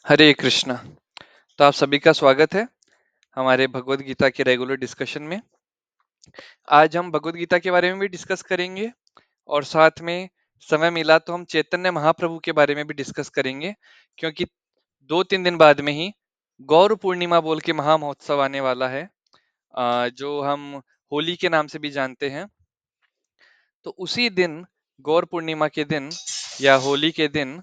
हरे कृष्णा। तो आप सभी का स्वागत है हमारे भगवत गीता के रेगुलर डिस्कशन में। आज हम भगवत गीता के बारे में भी डिस्कस करेंगे और साथ में समय मिला तो हम चैतन्य महाप्रभु के बारे में भी डिस्कस करेंगे, क्योंकि 2-3 दिन बाद में ही गौर पूर्णिमा बोल के महा महोत्सव आने वाला है, जो हम होली के नाम से भी जानते हैं। तो उसी दिन, गौर पूर्णिमा के दिन या होली के दिन,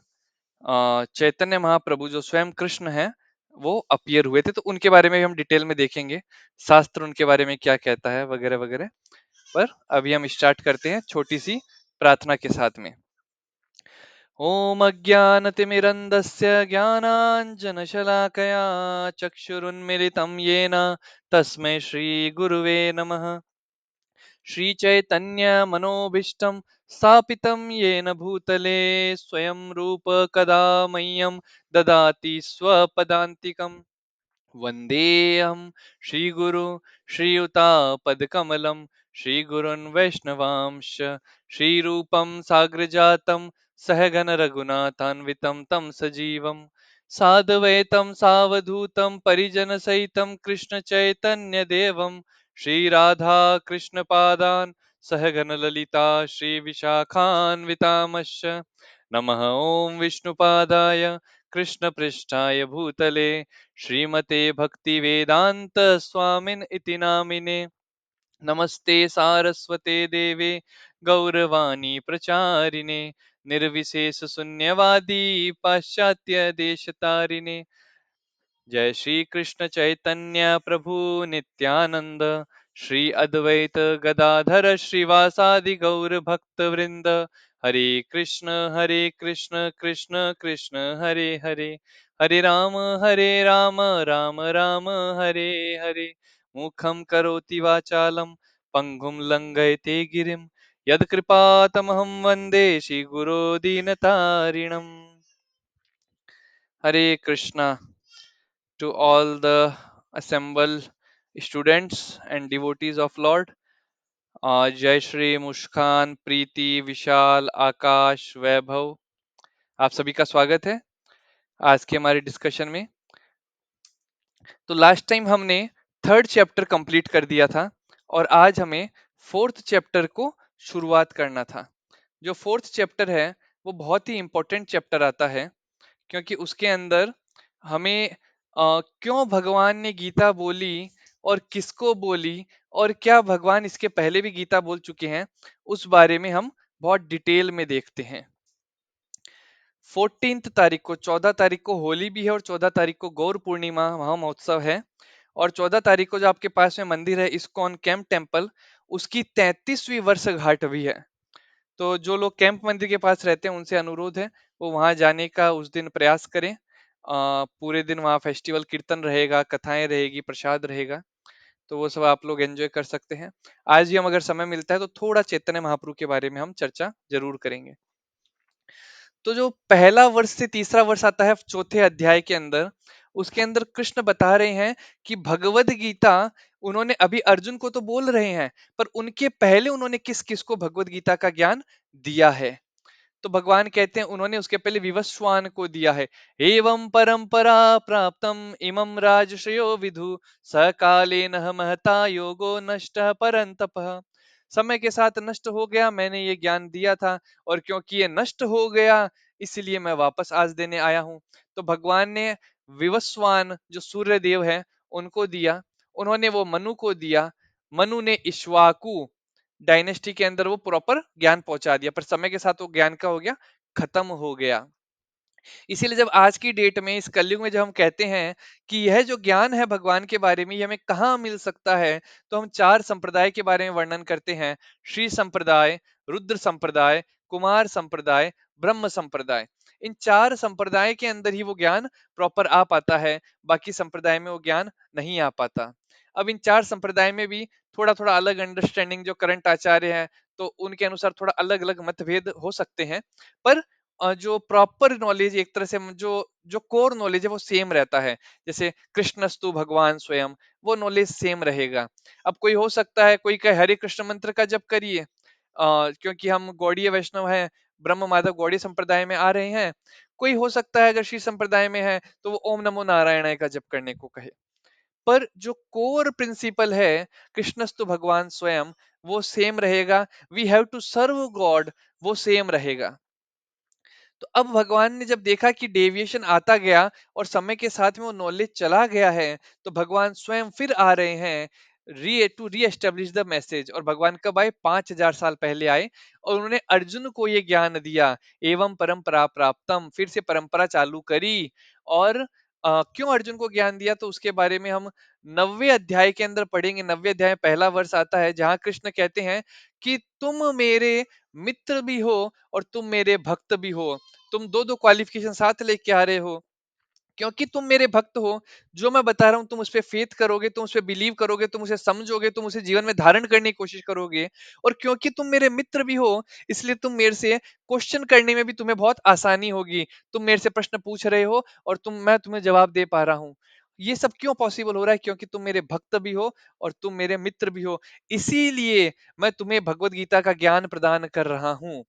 चैतन्य महाप्रभु जो स्वयं कृष्ण है वो अपीयर हुए थे। तो उनके बारे में भी हम डिटेल में देखेंगे, शास्त्र उनके बारे में क्या कहता है वगैरह वगैरह। पर अभी हम स्टार्ट करते हैं छोटी सी प्रार्थना के साथ में। ओम अज्ञानतिमिरन्धस्य ज्ञानाञ्जनशलाकया चक्षुरुन्मिलितं येन तस्मै श्रीगुरुवे नमः। श्रीचैतन्यमनोभीष्टं स्थापितं येन भूतले स्वयं रूप कदा मह्यं ददाति स्वपदान्तिकम्। वन्देऽहं श्रीगुरु श्रीयुतापदकमलं श्रीगुरुन् वैष्णवांश्च श्रीरूपं साग्रजातं सहगण रघुनाथान्वितं तं सजीवं साद्वैतं सावधूतं परिजनसहितं कृष्णचैतन्यदेवं श्रीराधा कृष्णपादान् सहगण ललिता श्रीविशाखान्वितामश्च। नमः ॐ विष्णुपादाय कृष्णपृष्ठाय भूतले श्रीमते भक्ति वेदांत स्वामिन इति नामिने। नमस्ते सारस्वते देवे गौरवाणी प्रचारिणे निर्विशेष शून्यवादी पाश्चात्य देशतारिणे। जय श्री कृष्ण चैतन्य प्रभु नित्यानंद श्री अद्वैत गदाधर श्रीवासादि गौर भक्त वृंद। हरे कृष्ण कृष्ण कृष्ण हरे हरे, हरे राम राम राम हरे हरे। मुखं करोति वाचालं पंगुं लंघयते गिरिं यत्कृपातमहं वन्दे श्रीगुरो दीनतारिणम्। हरे Krishna to all the assembled students and devotees of Lord. जय श्री मुस्कान, प्रीति, विशाल, आकाश, वैभव, आप सभी का स्वागत है आज के हमारे डिस्कशन में। तो लास्ट टाइम हमने थर्ड चैप्टर कंप्लीट कर दिया था और आज हमें फोर्थ चैप्टर को शुरुआत करना था। जो फोर्थ चैप्टर है वो बहुत ही इंपॉर्टेंट चैप्टर आता है, क्योंकि उसके अंदर हमें क्यों भगवान ने गीता बोली और किसको बोली और क्या भगवान इसके पहले भी गीता बोल चुके हैं, उस बारे में हम बहुत डिटेल में देखते हैं। 14 तारीख को, 14 तारीख को होली भी है और 14 तारीख को गौर पूर्णिमा महा महोत्सव है। और 14 तारीख को जो आपके पास में मंदिर है इस्कॉन कैंप टेम्पल, उसकी 33वीं वर्षगांठ भी है। तो जो लोग कैंप मंदिर के पास रहते हैं उनसे अनुरोध है वो वहां जाने का उस दिन प्रयास करें। पूरे दिन वहाँ फेस्टिवल कीर्तन रहेगा, कथाएं रहेगी, प्रसाद रहेगा, तो वो सब आप लोग एंजॉय कर सकते हैं। आज भी हम अगर समय मिलता है तो थोड़ा चैतन्य महाप्रभु के बारे में हम चर्चा जरूर करेंगे। तो जो पहला वर्ष से तीसरा वर्ष आता है चौथे अध्याय के अंदर, उसके अंदर कृष्ण बता रहे हैं कि भगवत गीता उन्होंने अभी अर्जुन को तो बोल रहे हैं, पर उनके पहले उन्होंने किस किस को भगवत गीता का ज्ञान दिया है। तो भगवान कहते हैं उन्होंने उसके पहले विवस्वान को दिया है। एवं परंपरा प्राप्तम इमं राजश्रयो विदु सकालेन महता योगो नष्ट परंतप। समय के साथ नष्ट हो गया, मैंने ये ज्ञान दिया था और क्योंकि ये नष्ट हो गया इसलिए मैं वापस आज देने आया हूँ। तो भगवान ने विवस्वान जो सूर्य देव है उनको दिया, उन्होंने वो मनु को दिया, मनु ने इक्ष्वाकु डायनेस्टी के अंदर वो प्रॉपर ज्ञान पहुंचा दिया, पर समय के साथ वो ज्ञान का हो गया, खत्म हो गया। इसीलिए जब आज की डेट में इस कलयुग में जब हम कहते हैं कि यह जो ज्ञान है भगवान के बारे में ये हमें कहाँ मिल सकता है, तो हम चार संप्रदाय के बारे में वर्णन करते हैं। श्री संप्रदाय, रुद्र संप्रदाय, कुमार संप्रदाय, ब्रह्म संप्रदाय। इन चार संप्रदाय के अंदर ही वो ज्ञान प्रॉपर आ पाता है, बाकी संप्रदाय में वो ज्ञान नहीं आ पाता। अब इन चार संप्रदाय में भी थोड़ा थोड़ा अलग अंडरस्टैंडिंग जो करंट आचार्य हैं तो उनके अनुसार थोड़ा अलग अलग मतभेद हो सकते हैं, पर जो प्रॉपर नॉलेज एक तरह से जो जो कोर नॉलेज है वो सेम रहता है। जैसे कृष्णस्तु भगवान स्वयं, वो नॉलेज सेम रहेगा। अब कोई हो सकता है कोई कहे हरे कृष्ण मंत्र का जप करिए, क्योंकि हम गौड़ीय वैष्णव हैं, ब्रह्म माधव गौड़ीय संप्रदाय में आ रहे हैं। कोई हो सकता है अगर श्री संप्रदाय में है तो वो ओम नमो नारायणाय का जप करने को कहे। पर जो कोर प्रिंसिपल है कृष्णस्तु भगवान स्वयं, वो सेम रहेगा। We have to serve God, वो सेम रहेगा। तो अब भगवान ने जब देखा कि डेविएशन आता गया और समय के साथ में वो नॉलेज चला गया है, तो भगवान स्वयं फिर आ रहे हैं री एस्टेब्लिश द मैसेज। और भगवान कब आए? 5000 साल पहले आए और उन्होंने अर्जुन को ये ज्ञान दिया। एवं परंपरा प्राप्तम, फिर से परंपरा चालू करी। और क्यों अर्जुन को ज्ञान दिया, तो उसके बारे में हम 90वें अध्याय के अंदर पढ़ेंगे। 90वें अध्याय पहला वर्ष आता है जहां कृष्ण कहते हैं कि तुम मेरे मित्र भी हो और तुम मेरे भक्त भी हो। तुम दो दो क्वालिफिकेशन साथ लेके आ रहे हो। क्योंकि तुम मेरे भक्त हो, जो मैं बता रहा हूँ तुम उस पे फेथ करोगे, तुम उस पे बिलीव करोगे, तुम उसे समझोगे, तुम उसे जीवन में धारण करने की कोशिश करोगे। और क्योंकि तुम मेरे मित्र भी हो, इसलिए तुम मेरे से क्वेश्चन करने में भी तुम्हें बहुत आसानी होगी। तुम मेरे से प्रश्न पूछ रहे हो और मैं तुम्हें जवाब दे पा रहा हूँ। ये सब क्यों पॉसिबल हो रहा है? क्योंकि तुम मेरे भक्त भी हो और तुम मेरे मित्र भी हो। इसीलिए मैं तुम्हें भगवत गीता का ज्ञान प्रदान कर रहा हूँ।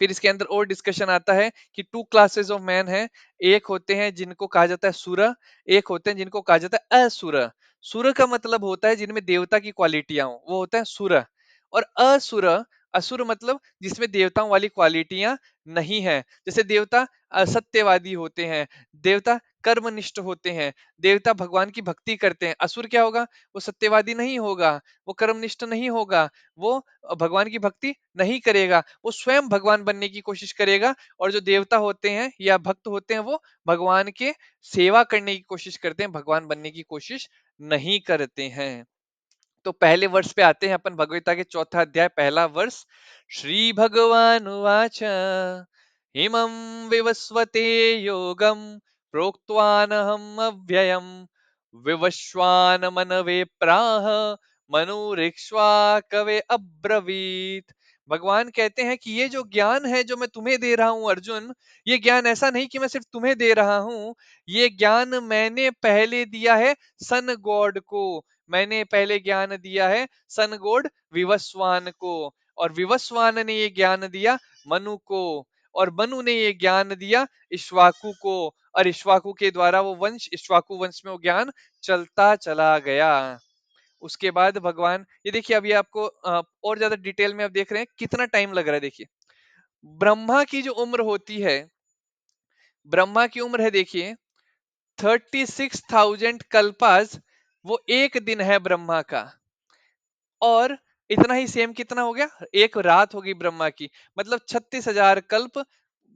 फिर इसके अंदर और डिस्कशन आता है कि टू क्लासेस ऑफ मैन है। एक होते हैं जिनको कहा जाता है सुर, एक होते हैं जिनको कहा जाता है असुर। सुर का मतलब होता है जिनमें देवता की क्वालिटियां हो, वो होता है सुर। और असुर, असुर मतलब जिसमें देवताओं वाली क्वालिटियां नहीं है। जैसे देवता असत्यवादी होते हैं, देवता कर्मनिष्ठ होते हैं, देवता भगवान की भक्ति करते हैं। असुर क्या होगा? वो सत्यवादी नहीं होगा, वो कर्मनिष्ठ नहीं होगा, वो भगवान की भक्ति नहीं करेगा, वो स्वयं भगवान बनने की कोशिश करेगा। और जो देवता होते हैं या भक्त होते हैं, वो भगवान के सेवा करने की कोशिश करते हैं, भगवान बनने की कोशिश नहीं करते हैं। तो पहले वर्ष पे आते हैं अपन, भगवत गीता के चौथा अध्याय पहला वर्ष। श्री भगवान वाच हिमं विवस्वते योगम प्रोक्तवानहम अव्ययम विवस्वान मनवे प्राह मनुरिक्ष्वा कवे अब्रवीत। भगवान कहते हैं कि ये जो ज्ञान है जो मैं तुम्हें दे रहा हूं अर्जुन, ये ज्ञान ऐसा नहीं कि मैं सिर्फ तुम्हें दे रहा हूं, ये ज्ञान मैंने पहले दिया है सन गॉड को। मैंने पहले ज्ञान दिया है सन गॉड विवस्वान को। और विवस्वान ने ये ज्ञान दिया मनु को। और मनु ने ये ज्ञान दिया इक्ष्वाकु को। और इक्ष्वाकु के द्वारा वो वंश, इक्ष्वाकु वंश में वो ज्ञान चलता चला गया। उसके बाद भगवान, ये देखिए अभी आपको और ज्यादा डिटेल में आप देख रहे हैं कितना टाइम लग रहा है। देखिए ब्रह्मा की जो उम्र होती है, ब्रह्मा की उम्र है देखिए 36,000 कल्पास, वो एक दिन है ब्रह्मा का। और इतना ही सेम कितना हो गया, एक रात होगी ब्रह्मा की। मतलब 36,000 कल्प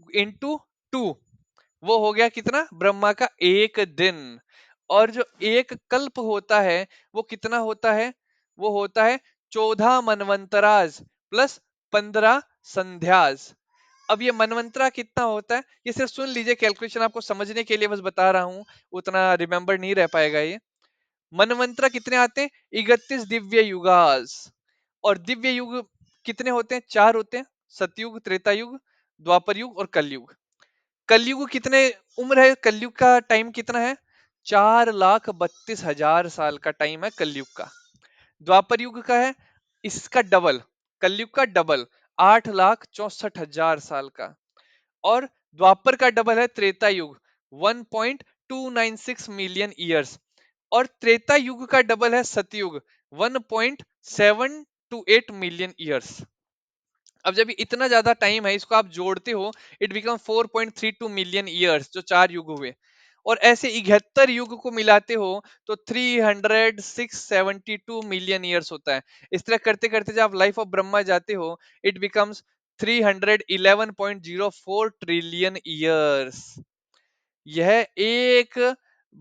इंटू टू, वो हो गया कितना ब्रह्मा का एक दिन। और जो एक कल्प होता है वो कितना होता है? वो होता है 14 मनवंतराज प्लस 15 संध्यास। अब ये मनवंतरा कितना होता है, ये सिर्फ सुन लीजिए, कैलकुलेशन आपको समझने के लिए बस बता रहा हूं, उतना रिमेंबर नहीं रह पाएगा ये। मनवंतरा कितने आते हैं? 31 दिव्य युगास। और दिव्य युग कितने होते हैं? चार होते हैं, सतयुग, त्रेता युग, द्वापर युग और कलयुग। कलयुग कितने उम्र है? कलयुग का टाइम कितना है? 4,32,000 साल का टाइम है कलयुग का। द्वापर युग का है इसका डबल, कलयुग का डबल, 8,64,000 साल का। और द्वापर का डबल है त्रेता युग, 1.296 मिलियन ईयर्स। और त्रेता युग का डबल है सतयुग, 1.728 मिलियन ईयर्स। अब जब इतना ज्यादा टाइम है, इसको आप जोड़ते हो, इट बिकम 4.32 मिलियन ईयर्स, जो चार युग हुए। और ऐसे 71 युग को मिलाते हो तो 306.72 मिलियन ईयर्स होता है। इस तरह करते करते जब आप लाइफ ऑफ ब्रह्मा जाते हो, इट बिकम्स 311.04 ट्रिलियन ईयर्स। यह एक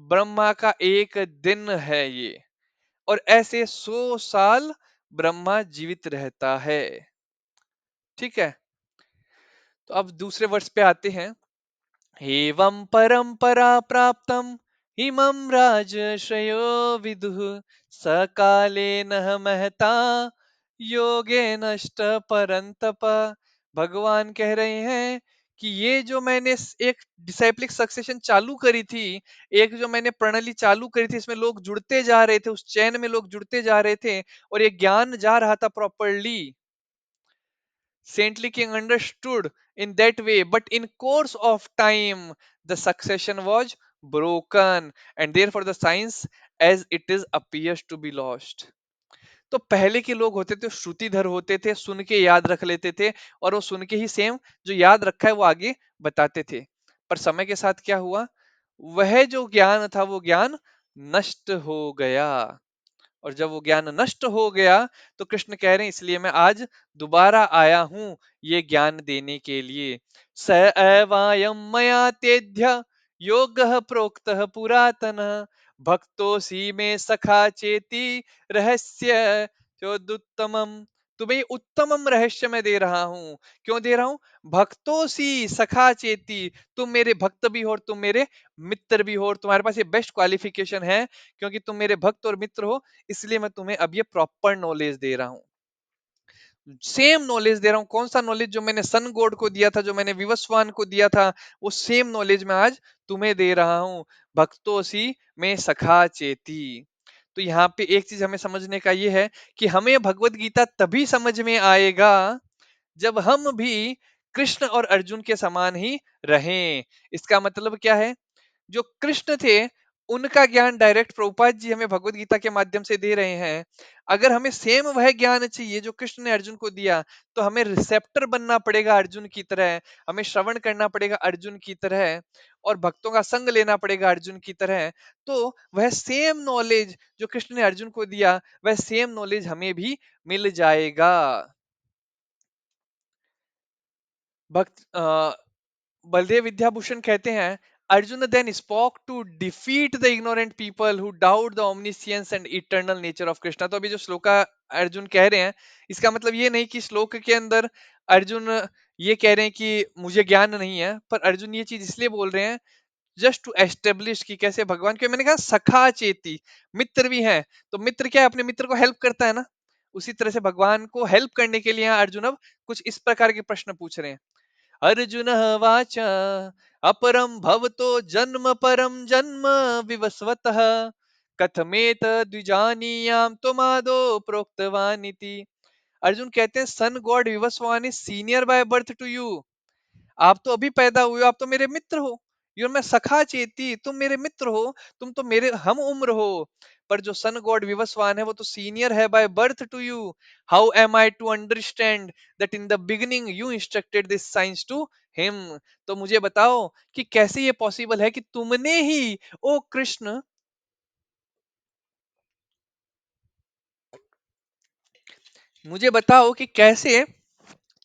ब्रह्मा का एक दिन है ये। और ऐसे 100 साल ब्रह्मा जीवित रहता है। ठीक है, तो अब दूसरे वर्ष पे आते हैं। एवं परंपरा प्राप्तम इमं राजर्षयो विदुः सकाले न महता योगे नष्ट परंतप। भगवान कह रहे हैं कि ये जो मैंने एक डिसाइप्लिक सक्सेशन चालू करी थी, एक जो मैंने प्रणाली चालू करी थी, इसमें लोग जुड़ते जा रहे थे, उस चैन में लोग जुड़ते जा रहे थे और ये ज्ञान जा रहा था properly, Saintly king understood in that way, but in course of time the succession was broken, and therefore the science as it is appears to be lost. तो पहले के लोग होते थे श्रुतिधर होते थे, सुन के याद रख लेते थे, और वो सुन के ही सेम जो याद रखा है वो आगे बताते थे। पर समय के साथ क्या हुआ, वह जो ज्ञान था वो ज्ञान नष्ट हो गया, और जब वो ज्ञान नष्ट हो गया तो कृष्ण कह रहे हैं इसलिए मैं आज दोबारा आया हूं ये ज्ञान देने के लिए। स एवायम मया तेद्य योगः प्रोक्तः पुरातन भक्तोसी में सखा चेती रहस्य चोदुत्तमम। तुम्हें ये उत्तमम रहस्य मैं दे रहा हूं। क्यों दे रहा हूं? भक्तोसी सखा चेती, तुम मेरे भक्त भी हो और तुम मेरे मित्र भी हो, और तुम्हारे पास ये बेस्ट क्वालिफिकेशन है क्योंकि तुम मेरे भक्त और मित्र हो, इसलिए मैं तुम्हें अब ये प्रॉपर नॉलेज दे रहा हूँ। सेम नॉलेज दे रहा हूँ। कौन सा नॉलेज? जो मैंने सन गॉड को दिया था, जो मैंने विवस्वान को दिया था, वो सेम नॉलेज मैं आज तुम्हें दे रहा हूँ। भक्तोसी में सखा चेती। तो यहाँ पे एक चीज हमें समझने का ये है कि हमें भगवत गीता तभी समझ में आएगा जब हम भी कृष्ण और अर्जुन के समान ही रहें। इसका मतलब क्या है? जो कृष्ण थे उनका ज्ञान डायरेक्ट प्रभुपाद जी हमें भगवत गीता के माध्यम से दे रहे हैं। अगर हमें सेम वह ज्ञान चाहिए जो कृष्ण ने अर्जुन को दिया, तो हमें रिसेप्टर बनना पड़ेगा अर्जुन की तरह, हमें श्रवण करना पड़ेगा अर्जुन की तरह, और भक्तों का संग लेना पड़ेगा अर्जुन की तरह। तो वह सेम नॉलेज जो कृष्ण ने अर्जुन को दिया, वह सेम नॉलेज हमें भी मिल जाएगा। भक्त बलदेव विद्याभूषण कहते हैं, Arjun then spoke to defeat the ignorant people who doubt the omniscience and eternal nature of Krishna. तो अभी जो श्लोका अर्जुन कह रहे हैं, इसका मतलब ये नहीं कि श्लोक के अंदर अर्जुन ये कह रहे हैं कि मुझे ज्ञान नहीं है, पर अर्जुन ये चीज इसलिए बोल रहे हैं जस्ट टू एस्टेब्लिश कि कैसे भगवान के, मैंने कहा सखा चेती, मित्र भी हैं, तो मित्र क्या है, अपने मित्र को हेल्प करता है ना। उसी तरह से भगवान को हेल्प करने के लिए यहाँ अर्जुन अब कुछ इस प्रकार के प्रश्न पूछ रहे हैं। अर्जुन वाच अपरम भवतो जन्म परम जन्म विवस्वतः कथमेत द्विजानीयाम तुमादो प्रोक्तवानिति। अर्जुन कहते हैं sun god Vivasvan is senior by birth to you. आप तो अभी पैदा हुए हो, आप तो मेरे मित्र हो। यू मैं सखा चेती, तुम मेरे मित्र हो, तुम तो मेरे हम उम्र हो। पर जो सन गॉड विवस्वान है वो तो सीनियर है by birth to you. How am I to understand that in the beginning you instructed this science to him. तो मुझे बताओ कि कैसे ये पॉसिबल है कि तुमने ही, ओ कृष्ण, मुझे बताओ कि कैसे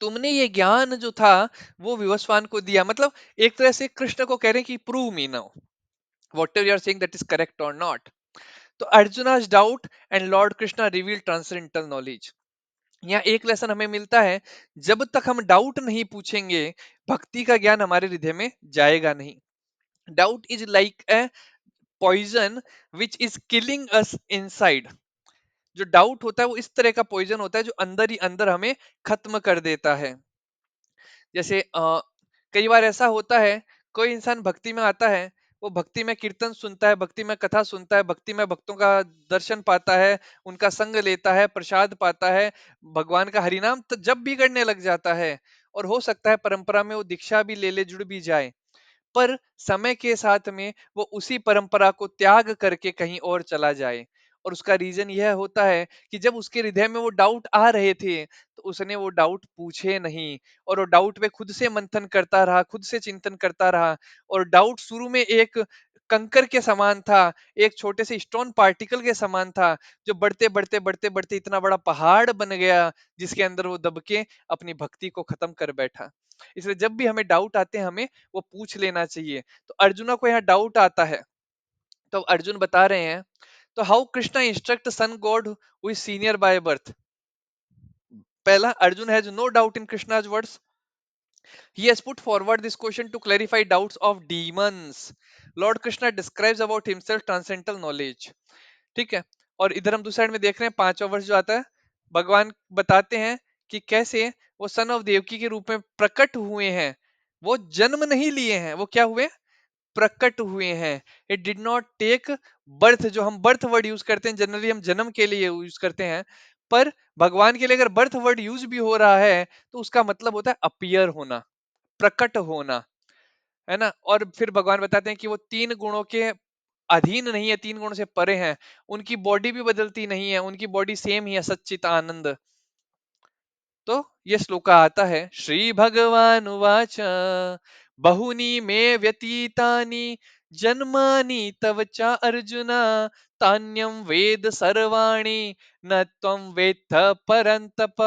तुमने ये ज्ञान जो था वो विवस्वान को दिया। मतलब एक तरह से कृष्ण को कह रहे हैं कि prove me now whatever you are saying that is correct or not. तो Arjuna's doubt and lord Krishna reveal transcendental knowledge. यहाँ एक लेसन हमें मिलता है, जब तक हम डाउट नहीं पूछेंगे भक्ति का ज्ञान हमारे हृदय में जाएगा नहीं। Doubt is like a poison which is killing us inside. जो डाउट होता है वो इस तरह का पॉइजन होता है जो अंदर ही अंदर हमें खत्म कर देता है। जैसे कई बार ऐसा होता है, कोई इंसान भक्ति में आता है, वो भक्ति में कीर्तन सुनता है, भक्ति में कथा सुनता है, भक्ति में भक्तों का दर्शन पाता है, उनका संग लेता है, प्रसाद पाता है, भगवान का हरिनाम तो जब भी करने लग जाता है, और हो सकता है परंपरा में वो दीक्षा भी ले ले, जुड़ भी जाए। पर समय के साथ में वो उसी परंपरा को त्याग करके कहीं और चला जाए। और उसका रीजन यह होता है कि जब उसके हृदय में वो डाउट आ रहे थे तो उसने वो डाउट पूछे नहीं, और वो डाउट पे खुद से मंथन करता रहा, खुद से चिंतन करता रहा। और डाउट शुरू में एक कंकर के समान था, एक छोटे से स्टोन पार्टिकल के समान था, जो बढ़ते बढ़ते बढ़ते बढ़ते इतना बड़ा पहाड़ बन गया जिसके अंदर वो दब के अपनी भक्ति को खत्म कर बैठा। इसलिए जब भी हमें डाउट आते हैं हमें वो पूछ लेना चाहिए। तो अर्जुना को यहाँ डाउट आता है, तो अर्जुन बता रहे हैं, तो how Krishna instruct sun god who is senior by birth. पहला, Arjun has no doubt in Krishna's words, he has put forward this question to clarify doubts of demons. Lord Krishna describes about himself transcendental knowledge। ठीक है। और इधर हम दूसरे side में देख रहे हैं, पांचवा वर्ष जो आता है, भगवान बताते हैं कि कैसे वो सन ऑफ देवकी के रूप में प्रकट हुए हैं। वो जन्म नहीं लिए हैं, वो क्या हुए? प्रकट हुए हैं। It did not take birth, जो हम बर्थ वर्ड यूज करते हैं जनरली हम जन्म के लिए यूज करते हैं, पर भगवान के लिए अगर बर्थ वर्ड यूज भी हो रहा है तो उसका मतलब होता है अपीयर होना, प्रकट होना, है ना। और फिर भगवान बताते हैं कि वो तीन गुणों के अधीन नहीं है, तीन गुणों से परे हैं। उनकी बॉडी भी बदलती नहीं है, उनकी बॉडी सेम ही है, सच्चित आनंद। तो ये श्लोक आता है, श्री भगवान उवाच बहुनी मे व्यतीतानि जन्मानि तव च अर्जुन तान्यं वेद सर्वाणि न त्वं वेत्थ परन्तप।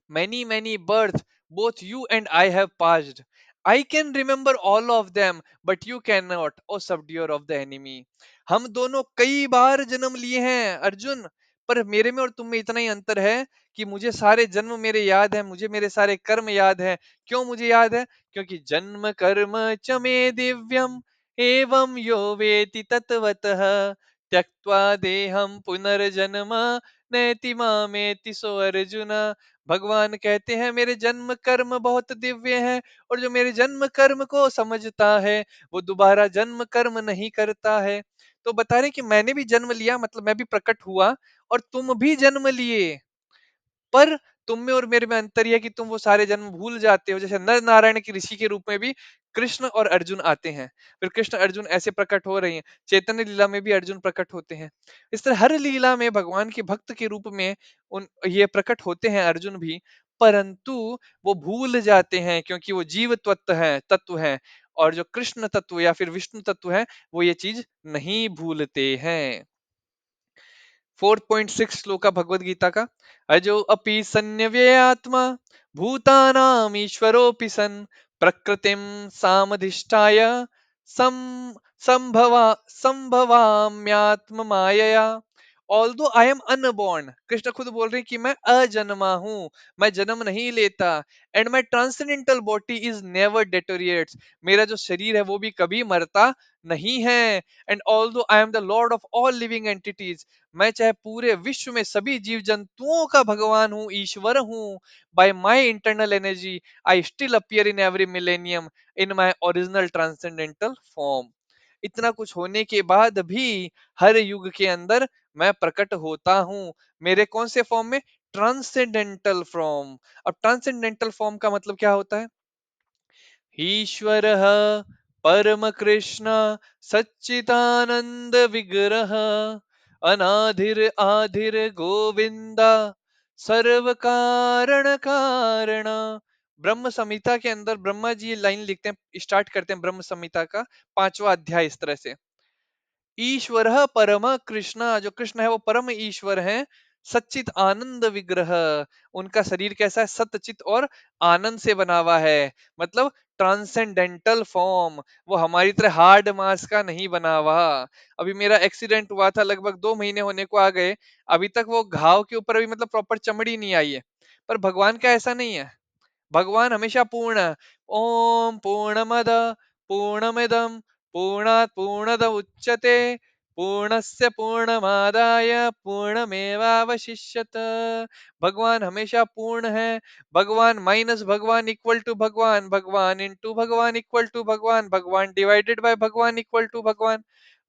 many births both you and I have passed. I can remember all of them, but you cannot, O subduer of the enemy. हम दोनों कई बार जन्म लिए हैं अर्जुन, पर मेरे में और तुम में इतना ही अंतर है कि मुझे सारे जन्म मेरे याद हैं, मुझे मेरे सारे कर्म याद हैं। क्यों मुझे याद है? क्योंकि जन्म कर्म च मे दिव्यम एवं यो वेति तत्वतः त्यक्त्वा देहम पुनर्जन्म नैति मामेति सो अर्जुन। भगवान कहते हैं मेरे जन्म कर्म बहुत दिव्य हैं, और जो मेरे जन्म कर्म को समझता है वो दोबारा जन्म कर्म नहीं करता है। तो बता रहे हैं कि मैंने भी जन्म लिया, मतलब मैं भी प्रकट हुआ, और तुम भी जन्म लिए, पर तुम में और मेरे में अंतर ये है कि तुम वो सारे जन्म भूल जाते हो। जैसे नर नारायण के ऋषि के रूप में भी कृष्ण और अर्जुन आते हैं, फिर कृष्ण अर्जुन ऐसे प्रकट हो रहे हैं। चैतन्य लीला में भी अर्जुन प्रकट होते हैं। इस तरह हर लीला में भगवान के भक्त के रूप में उन ये प्रकट होते हैं अर्जुन भी, परंतु वो भूल जाते हैं क्योंकि वो जीव तत्व है, और जो कृष्ण तत्व या फिर विष्णु तत्व है वो ये चीज नहीं भूलते हैं। 4.6 श्लोका भगवद गीता का, अजो अपि सन्यव्ययात्मा भूतानाम ईश्वरोऽपि सन् प्रकृतिम सामधिष्ठाय सम संभवाम्यात्म मायया। Although I am unborn, Krishna खुद बोल रहे हैं कि मैं अजन्मा हूं, मैं जन्म नहीं लेता। And my transcendental body is never deteriorates, मेरा जो शरीर है वो भी कभी मरता नहीं है। And although I am the Lord of all living entities, मैं चाहे पूरे विश्व में सभी जीव जंतुओं का भगवान हूँ, ईश्वर हूँ। Bye my internal energy I still appear in every millennium in my original transcendental form. इतना कुछ होने के बाद भी हर युग के अंदर मैं प्रकट होता हूँ। मेरे कौन से फॉर्म में? Transcendental form. अब ट्रांसेंडेंटल फॉर्म का मतलब क्या होता है? ईश्वरः परमकृष्ण सच्चिदानंद विग्रह अनाधिर आधिर गोविंद सर्व कारण कारण। ब्रह्म संहिता के अंदर ब्रह्मा जी ये लाइन लिखते हैं, स्टार्ट करते हैं ब्रह्म संहिता का 5वां अध्याय इस तरह से, ईश्वर परम कृष्ण, जो कृष्ण है वो परम ईश्वर है। सच्चित आनंद विग्रह, उनका शरीर कैसा है? सतचित और आनंद से बना हुआ है, मतलब ट्रांसेंडेंटल फॉर्म। वो हमारी तरह हार्ड मास का नहीं बना हुआ। अभी मेरा एक्सीडेंट हुआ था, लगभग 2 महीने होने को आ गए, अभी तक वो घाव के ऊपर अभी मतलब प्रॉपर चमड़ी नहीं आई है। पर भगवान का ऐसा नहीं है, भगवान हमेशा पूर्ण है। ओम पूर्णमद पूर्णमिदम पूर्णात पूर्णद उच्यते पूर्णस्य पूर्णमादाय पूर्णमेवावशिष्यत। भगवान हमेशा पूर्ण है। भगवान माइनस भगवान इक्वल टू भगवान, भगवान इंटू भगवान इक्वल टू भगवान, भगवान डिवाइडेड बाय भगवान इक्वल टू भगवान।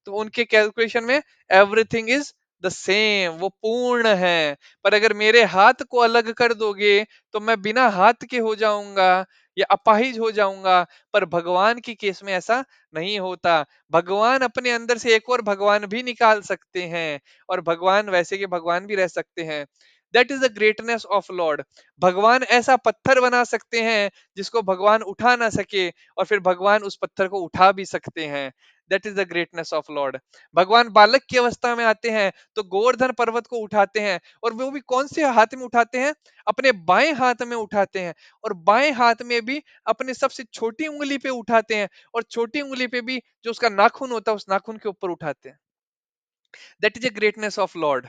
तो उनके कैलकुलेशन में एवरीथिंग इज द सेम, वो पूर्ण है। पर अगर मेरे हाथ को अलग कर दोगे तो मैं बिना हाथ के हो जाऊंगा या अपाहिज हो जाऊंगा। पर भगवान की केस में ऐसा नहीं होता। भगवान अपने अंदर से एक और भगवान भी निकाल सकते हैं, और भगवान वैसे के भगवान भी रह सकते हैं। That is the greatness of Lord. भगवान ऐसा पत्थर बना सकते हैं जिसको भगवान उठा ना सके, और फिर भगवान उस पत्थर को उठा भी सकते हैं। That is the greatness of Lord. भगवान बालक की अवस्था में आते हैं तो गोवर्धन पर्वत को उठाते हैं, और वो भी कौन से हाथ में उठाते हैं? अपने बाएं हाथ में उठाते हैं, और बाएं हाथ में भी अपने सबसे छोटी उंगली पे उठाते हैं, और छोटी उंगली पे भी जो उसका नाखून होता है उस नाखून के ऊपर उठाते हैं। That is a greatness of Lord.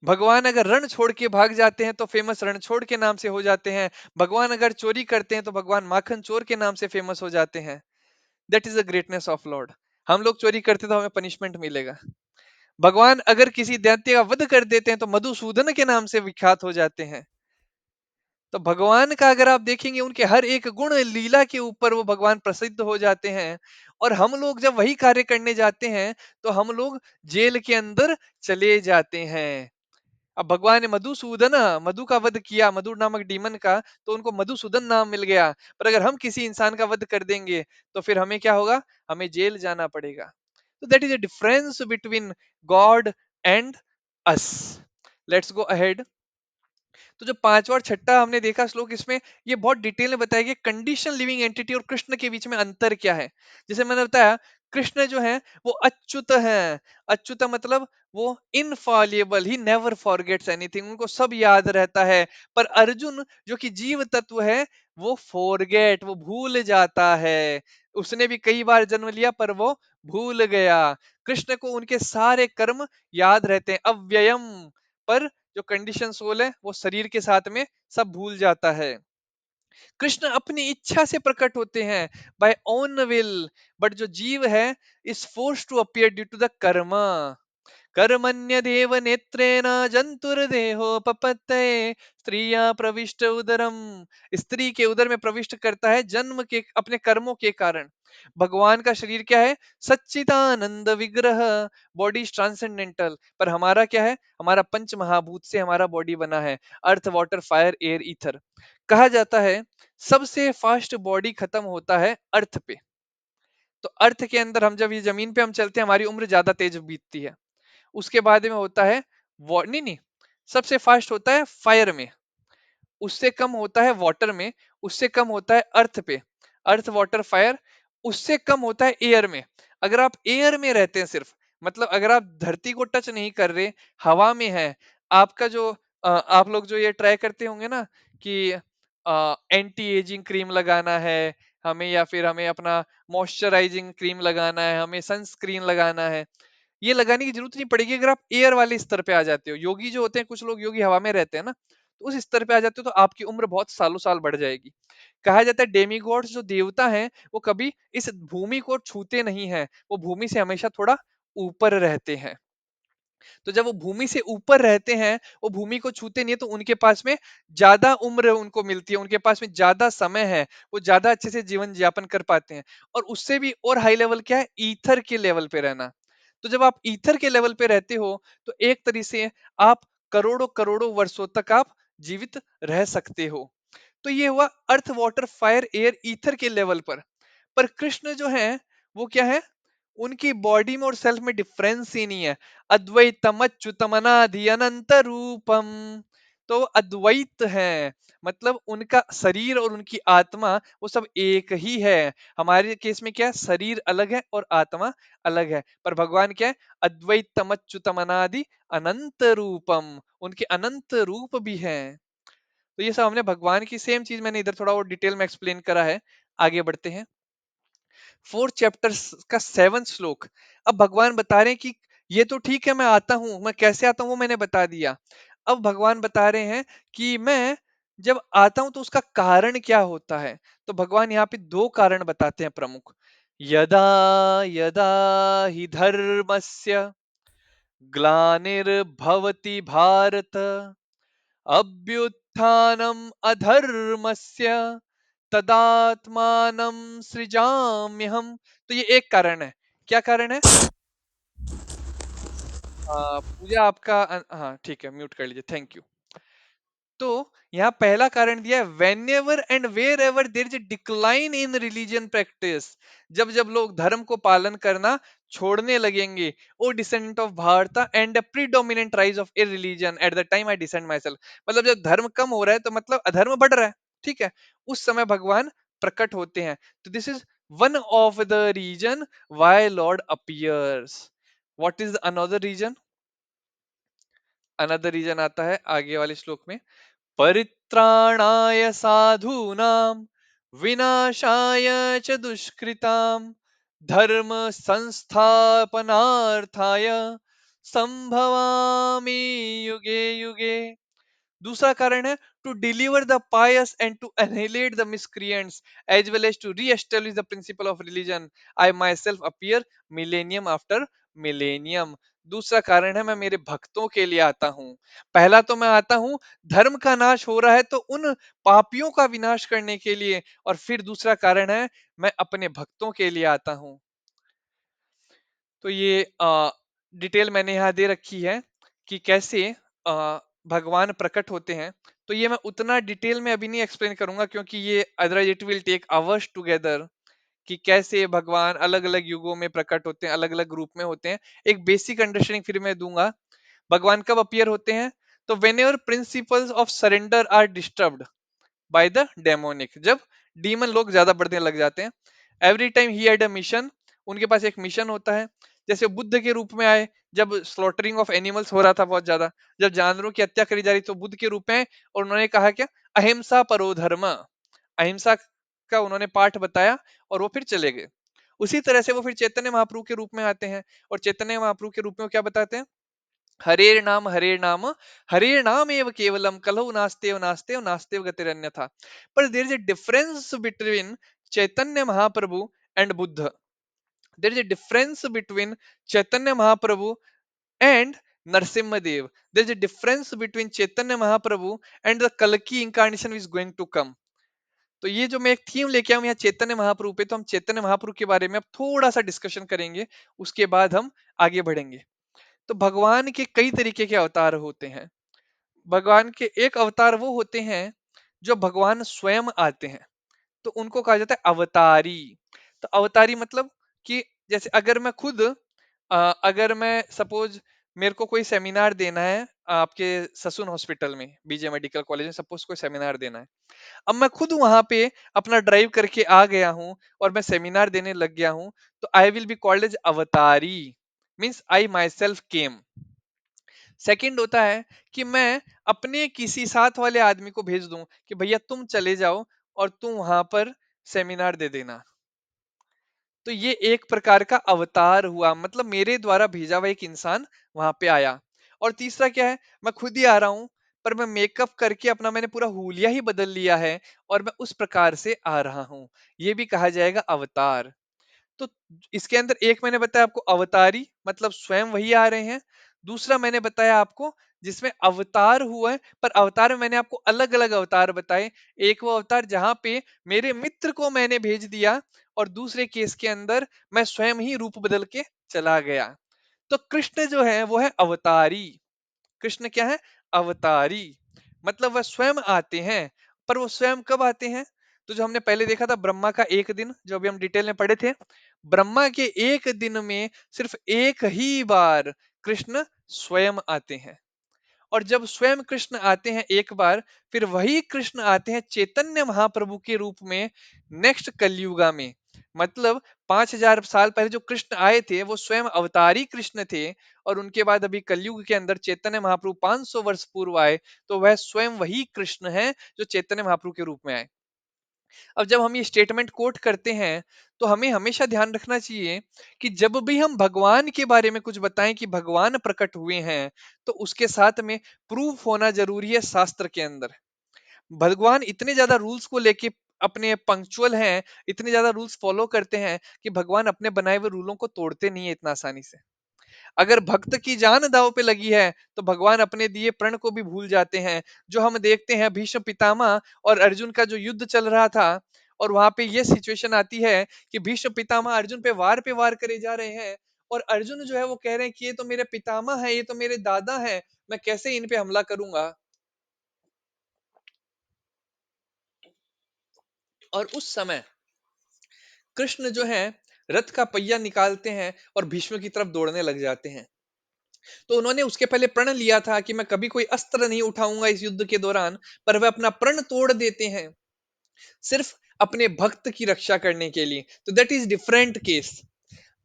भगवान अगर रण छोड़ के भाग जाते हैं तो फेमस रणछोड़ के नाम से हो जाते हैं। भगवान अगर चोरी करते हैं तो भगवान माखन चोर के नाम से फेमस हो जाते हैं। That is the greatness of Lord. हम लोग चोरी करते तो हमें पनिशमेंट मिलेगा। भगवान अगर किसी दैत्य का वध कर देते हैं तो मधुसूदन के नाम से विख्यात हो जाते हैं। तो भगवान का अगर आप देखेंगे उनके हर एक गुण लीला के ऊपर वो भगवान प्रसिद्ध हो जाते हैं। और हम लोग जब वही कार्य करने जाते हैं तो हम लोग जेल के अंदर चले जाते हैं। अब भगवान ने मधुसूदन, मधु का वध किया, मधु नामक डीमन का, तो उनको मधुसूदन नाम मिल गया। पर अगर हम किसी इंसान का वध कर देंगे तो फिर हमें क्या होगा? हमें जेल जाना पड़ेगा। तो that is a difference between God and us. Let's go ahead. तो जो पांचवा और छठा हमने देखा श्लोक, इसमें ये बहुत डिटेल में बताया गया कंडीशन लिविंग एंटिटी और कृष्ण के बीच में अंतर क्या है। जैसे मैंने बताया, कृष्ण जो है वो अच्युत है। अच्युत मतलब वो इनफॉलिएबल, ही नेवर फॉरगेट्स एनीथिंग, उनको सब याद रहता है। पर अर्जुन जो कि जीव तत्व है, वो फॉरगेट, वो भूल जाता है। उसने भी कई बार जन्म लिया पर वो भूल गया। कृष्ण को उनके सारे कर्म याद रहते हैं, अव्ययम। पर जो कंडीशन सोल है वो शरीर के साथ में सब भूल जाता है। कृष्ण अपनी इच्छा से प्रकट होते हैं, बाय ओन विल। बट जो जीव है is force to appear due to the karma. कर्मण्यदेव नेत्रेण जंतुर्देहोपपत्तये स्त्रिया प्रविष्ट उदरम। स्त्री के उदर में प्रविष्ट करता है जन्म के अपने कर्मों के कारण। भगवान का शरीर क्या है? सच्चिदानंद विग्रह, बॉडी ट्रांसेंडेंटल। पर हमारा क्या है? हमारा पंच महाभूत से हमारा बॉडी बना है, earth water fire air ether. कहा जाता है सबसे फास्ट बॉडी खत्म होता है अर्थ पे। तो अर्थ के अंदर हम जब ये जमीन पे हम चलते हैं, हमारी उम्र ज्यादा तेज बीतती है। उसके बाद में होता है नहीं नहीं, सबसे फास्ट होता है फायर में, उससे कम होता है वाटर में, उससे कम होता है अर्थ पे, अर्थ वाटर फायर। उससे कम होता है एयर में। अगर आप एयर में रहते हैं सिर्फ, मतलब अगर आप धरती को टच नहीं कर रहे, हवा में है, आपका जो आप लोग जो ये ट्राई करते होंगे ना कि एंटी एजिंग क्रीम लगाना है हमें, या फिर हमें अपना मॉइस्चराइजिंग क्रीम लगाना है, हमें सनस्क्रीन लगाना है, ये लगाने की जरूरत नहीं पड़ेगी अगर आप एयर वाले स्तर पे आ जाते हो। योगी जो होते हैं, कुछ लोग योगी हवा में रहते हैं ना, तो उस स्तर पे आ जाते हो तो आपकी उम्र बहुत सालों साल बढ़ जाएगी। कहा जाता है डेमीगॉड्स जो देवता हैं वो कभी इस भूमि को छूते नहीं हैं, वो भूमि से हमेशा थोड़ा ऊपर रहते हैं। तो जब वो भूमि से ऊपर रहते हैं, वो भूमि को छूते नहीं है, तो उनके पास में ज्यादा उम्र उनको मिलती है, उनके पास में ज्यादा समय है, वो ज्यादा अच्छे से जीवन यापन कर पाते हैं। और उससे भी और हाई लेवल क्या है? ईथर के लेवल पे रहना। तो जब आप ईथर के लेवल पे रहते हो तो एक तरीके से आप करोड़ों करोड़ों वर्षों तक आप जीवित रह सकते हो। तो ये हुआ earth water fire air ether के लेवल पर कृष्ण जो है वो क्या है? उनकी बॉडी में और सेल्फ में डिफरेंस ही नहीं है। अद्वैतम अच्युतम अनादि अनंत रूपम। तो वो अद्वैत है, मतलब उनका शरीर और उनकी आत्मा वो सब एक ही है। हमारे केस में क्या है? शरीर अलग है और आत्मा अलग है। पर भगवान क्या है? अद्वैतम अच्युतम अनादि अनंत रूपम, उनके अनंत रूप भी हैं। तो ये सब हमने भगवान की सेम चीज मैंने इधर थोड़ा और डिटेल में एक्सप्लेन करा है। आगे बढ़ते हैं। फोर्थ चैप्टर का सेवंथ श्लोक। अब भगवान बता रहे हैं कि ये तो ठीक है, मैं आता हूं, मैं कैसे आता हूं वो मैंने बता दिया। अब भगवान बता रहे हैं कि मैं जब आता हूं तो उसका कारण क्या होता है। तो भगवान यहाँ पे दो कारण बताते हैं प्रमुख। यदा यदा ही धर्मस्य ग्लानिर्भवति भारत अभ्युत्थानम अधर्मस्य तदात्मानं सृजाम्यहम्। तो ये एक कारण है। क्या कारण है? पूजा आपका हाँ ठीक है, म्यूट कर लीजिए, थैंक यू। तो यहाँ पहला कारण दिया है, whenever and wherever there is decline in religion practice. जब जब लोग धर्म को पालन करना छोड़ने लगेंगे, O descendant of Bharat and predominant rise of a religion at the time I descend myself. मतलब जब धर्म कम हो रहा है तो मतलब अधर्म बढ़ रहा है, ठीक है, उस समय भगवान प्रकट होते हैं। तो this is one of the reason why Lord appears. What is another reason? Another reason आता है आगे वाले श्लोक में। परित्राणाय साधूनां विनाशाय च दुष्कृतां धर्म संस्थापनार्थाय संभवामि युगे युगे। दूसरा कारण है to deliver the pious and to annihilate the miscreants as well as to re-establish the principle of religion. I myself appear millennium after millennium. दूसरा कारण है मैं मेरे भक्तों के लिए आता हूँ। पहला तो मैं आता हूँ धर्म का नाश हो रहा है तो उन पापियों का विनाश करने के लिए, और फिर दूसरा कारण है मैं अपने भक्तों के लिए आता हूँ। तो ये डिटेल मैंने यहाँ दे रखी है कि कैसे अ, भगवान प्रकट होते हैं, तो ये मैं उतना डिटेल में अभी नहीं एक्सप्लेन करूंगा, क्योंकि ये otherwise it will take hours together, कि कैसे भगवान अलग अलग युगों में प्रकट होते हैं, अलग अलग रूप में होते हैं। एक बेसिक अंडरस्टैंडिंग फिर मैं दूंगा। भगवान कब अपीयर होते हैं? तो whenever principles of surrender are disturbed by the demonic, जब डीमन लोग ज्यादा बढ़ने लग जाते हैं। Every time he had a mission, उनके पास एक मिशन होता है। जैसे बुद्ध के रूप में आए, जब स्लॉटरिंग ऑफ एनिमल्स हो रहा था बहुत ज्यादा, जब जानवरों की हत्या करी जा रही, तो बुद्ध के रूप में आए, और उन्होंने कहा क्या? अहिंसा परो धर्म, अहिंसा का उन्होंने पाठ बताया, और वो फिर चले गए। उसी तरह से वो फिर चैतन्य महाप्रभु के रूप में आते हैं, और चैतन्य महाप्रभु के रूप में वो क्या बताते हैं? हरेर नाम हरेर नाम एव केवलम कलहु नास्तेव नास्तेव नास्तेव गतिरन्यथा। पर there is a difference between Chaitanya Mahaprabhu and Buddha. There is a difference between Chaitanya Mahaprabhu and Narasimha Dev. There is a difference between Chaitanya Mahaprabhu and the कल्कि incarnation is going to come. तो ये जो मैं एक थीम लेके आऊं यहाँ चैतन्य महाप्रभु पे, तो हम चैतन्य महाप्रभु के बारे में अब थोड़ा सा डिस्कशन करेंगे, उसके बाद हम आगे बढ़ेंगे। तो भगवान के कई तरीके के अवतार होते हैं। भगवान के एक अवतार वो होते हैं जो भगवान स्वयं आते हैं, तो उनको कहा जाता है अवतारी। तो अवतारी मतलब कि जैसे अगर मैं खुद अगर मैं सपोज मेरे को कोई सेमिनार देना है आपके ससुन हॉस्पिटल में, बीजे मेडिकल कॉलेज में सपोज कोई सेमिनार देना है। अब मैं खुद वहां पे अपना ड्राइव करके आ गया हूं और मैं सेमिनार देने लग गया हूं, तो I will be called as avatari, means I myself came. Second होता है कि मैं अपने किसी साथ वाले आदमी को भेज दूं कि भैया तुम चले जाओ और तुम वहां पर सेमिनार दे देना। तो ये एक प्रकार का अवतार हुआ, मतलब मेरे द्वारा भेजा हुआ एक इंसान वहां पे आया। और तीसरा क्या है? मैं खुद ही आ रहा हूं, पर मैं मेकअप करके अपना मैंने पूरा हुलिया ही बदल लिया है, और मैं उस प्रकार से आ रहा हूं। ये भी कहा जाएगा अवतार। तो इसके अंदर एक मैंने बताया आपको अवतारी, मतलब स्वयं वही आ रहे हैं। दूसरा मैंने बताया आपको जिसमें अवतार हुआ है, पर अवतार में मैंने आपको अलग अलग अवतार बताए। एक वो अवतार जहां पे मेरे मित्र को मैंने भेज दिया, और दूसरे केस के अंदर मैं स्वयं ही रूप बदल के चला गया। तो कृष्ण जो है वो है अवतारी। कृष्ण क्या है? अवतारी। मतलब वह स्वयं आते हैं। पर वो स्वयं कब आते हैं? तो जो हमने पहले देखा था ब्रह्मा का एक दिन, जो अभी हम डिटेल में पढ़े थे, ब्रह्मा के एक दिन में सिर्फ एक ही बार कृष्ण स्वयं आते हैं। और जब स्वयं कृष्ण आते हैं एक बार, फिर वही कृष्ण आते हैं चैतन्य महाप्रभु के रूप में नेक्स्ट कलयुगा में। मतलब 5000 साल पहले जो कृष्ण आए थे वो स्वयं अवतारी कृष्ण थे, और उनके बाद अभी कलयुग के अंदर चैतन्य महाप्रभु 500 वर्ष पूर्व आए, तो वह स्वयं वही कृष्ण है जो चैतन्य महाप्रभु के रूप में आए। अब जब हम ये स्टेटमेंट कोट करते हैं, तो हमें हमेशा ध्यान रखना चाहिए कि जब भी हम भगवान के बारे में कुछ बताएं कि भगवान प्रकट हुए हैं, तो उसके साथ में प्रूफ होना जरूरी है शास्त्र के अंदर। भगवान इतने ज्यादा रूल्स को लेके अपने पंक्चुअल हैं, इतने ज्यादा रूल्स फॉलो करते हैं, कि भगवान अपने बनाए हुए रूलों को तोड़ते नहीं है इतना आसानी से। अगर भक्त की जान दांव पे लगी है, तो भगवान अपने दिए प्रण को भी भूल जाते हैं। जो हम देखते हैं भीष्म पितामह और अर्जुन का जो युद्ध चल रहा था, और वहां पे ये सिचुएशन आती है कि भीष्म पितामह अर्जुन पे वार करे जा रहे हैं, और अर्जुन जो है वो कह रहे हैं कि ये तो मेरे पितामह है, ये तो मेरे दादा है, मैं कैसे इन पे हमला करूंगा। और उस समय कृष्ण जो है रथ का पहिया निकालते हैं और भीष्म की तरफ दौड़ने लग जाते हैं। तो उन्होंने उसके पहले प्रण लिया था कि मैं कभी कोई अस्त्र नहीं उठाऊंगा इस युद्ध के दौरान, पर वह अपना प्रण तोड़ देते हैं सिर्फ अपने भक्त की रक्षा करने के लिए। तो that is different case.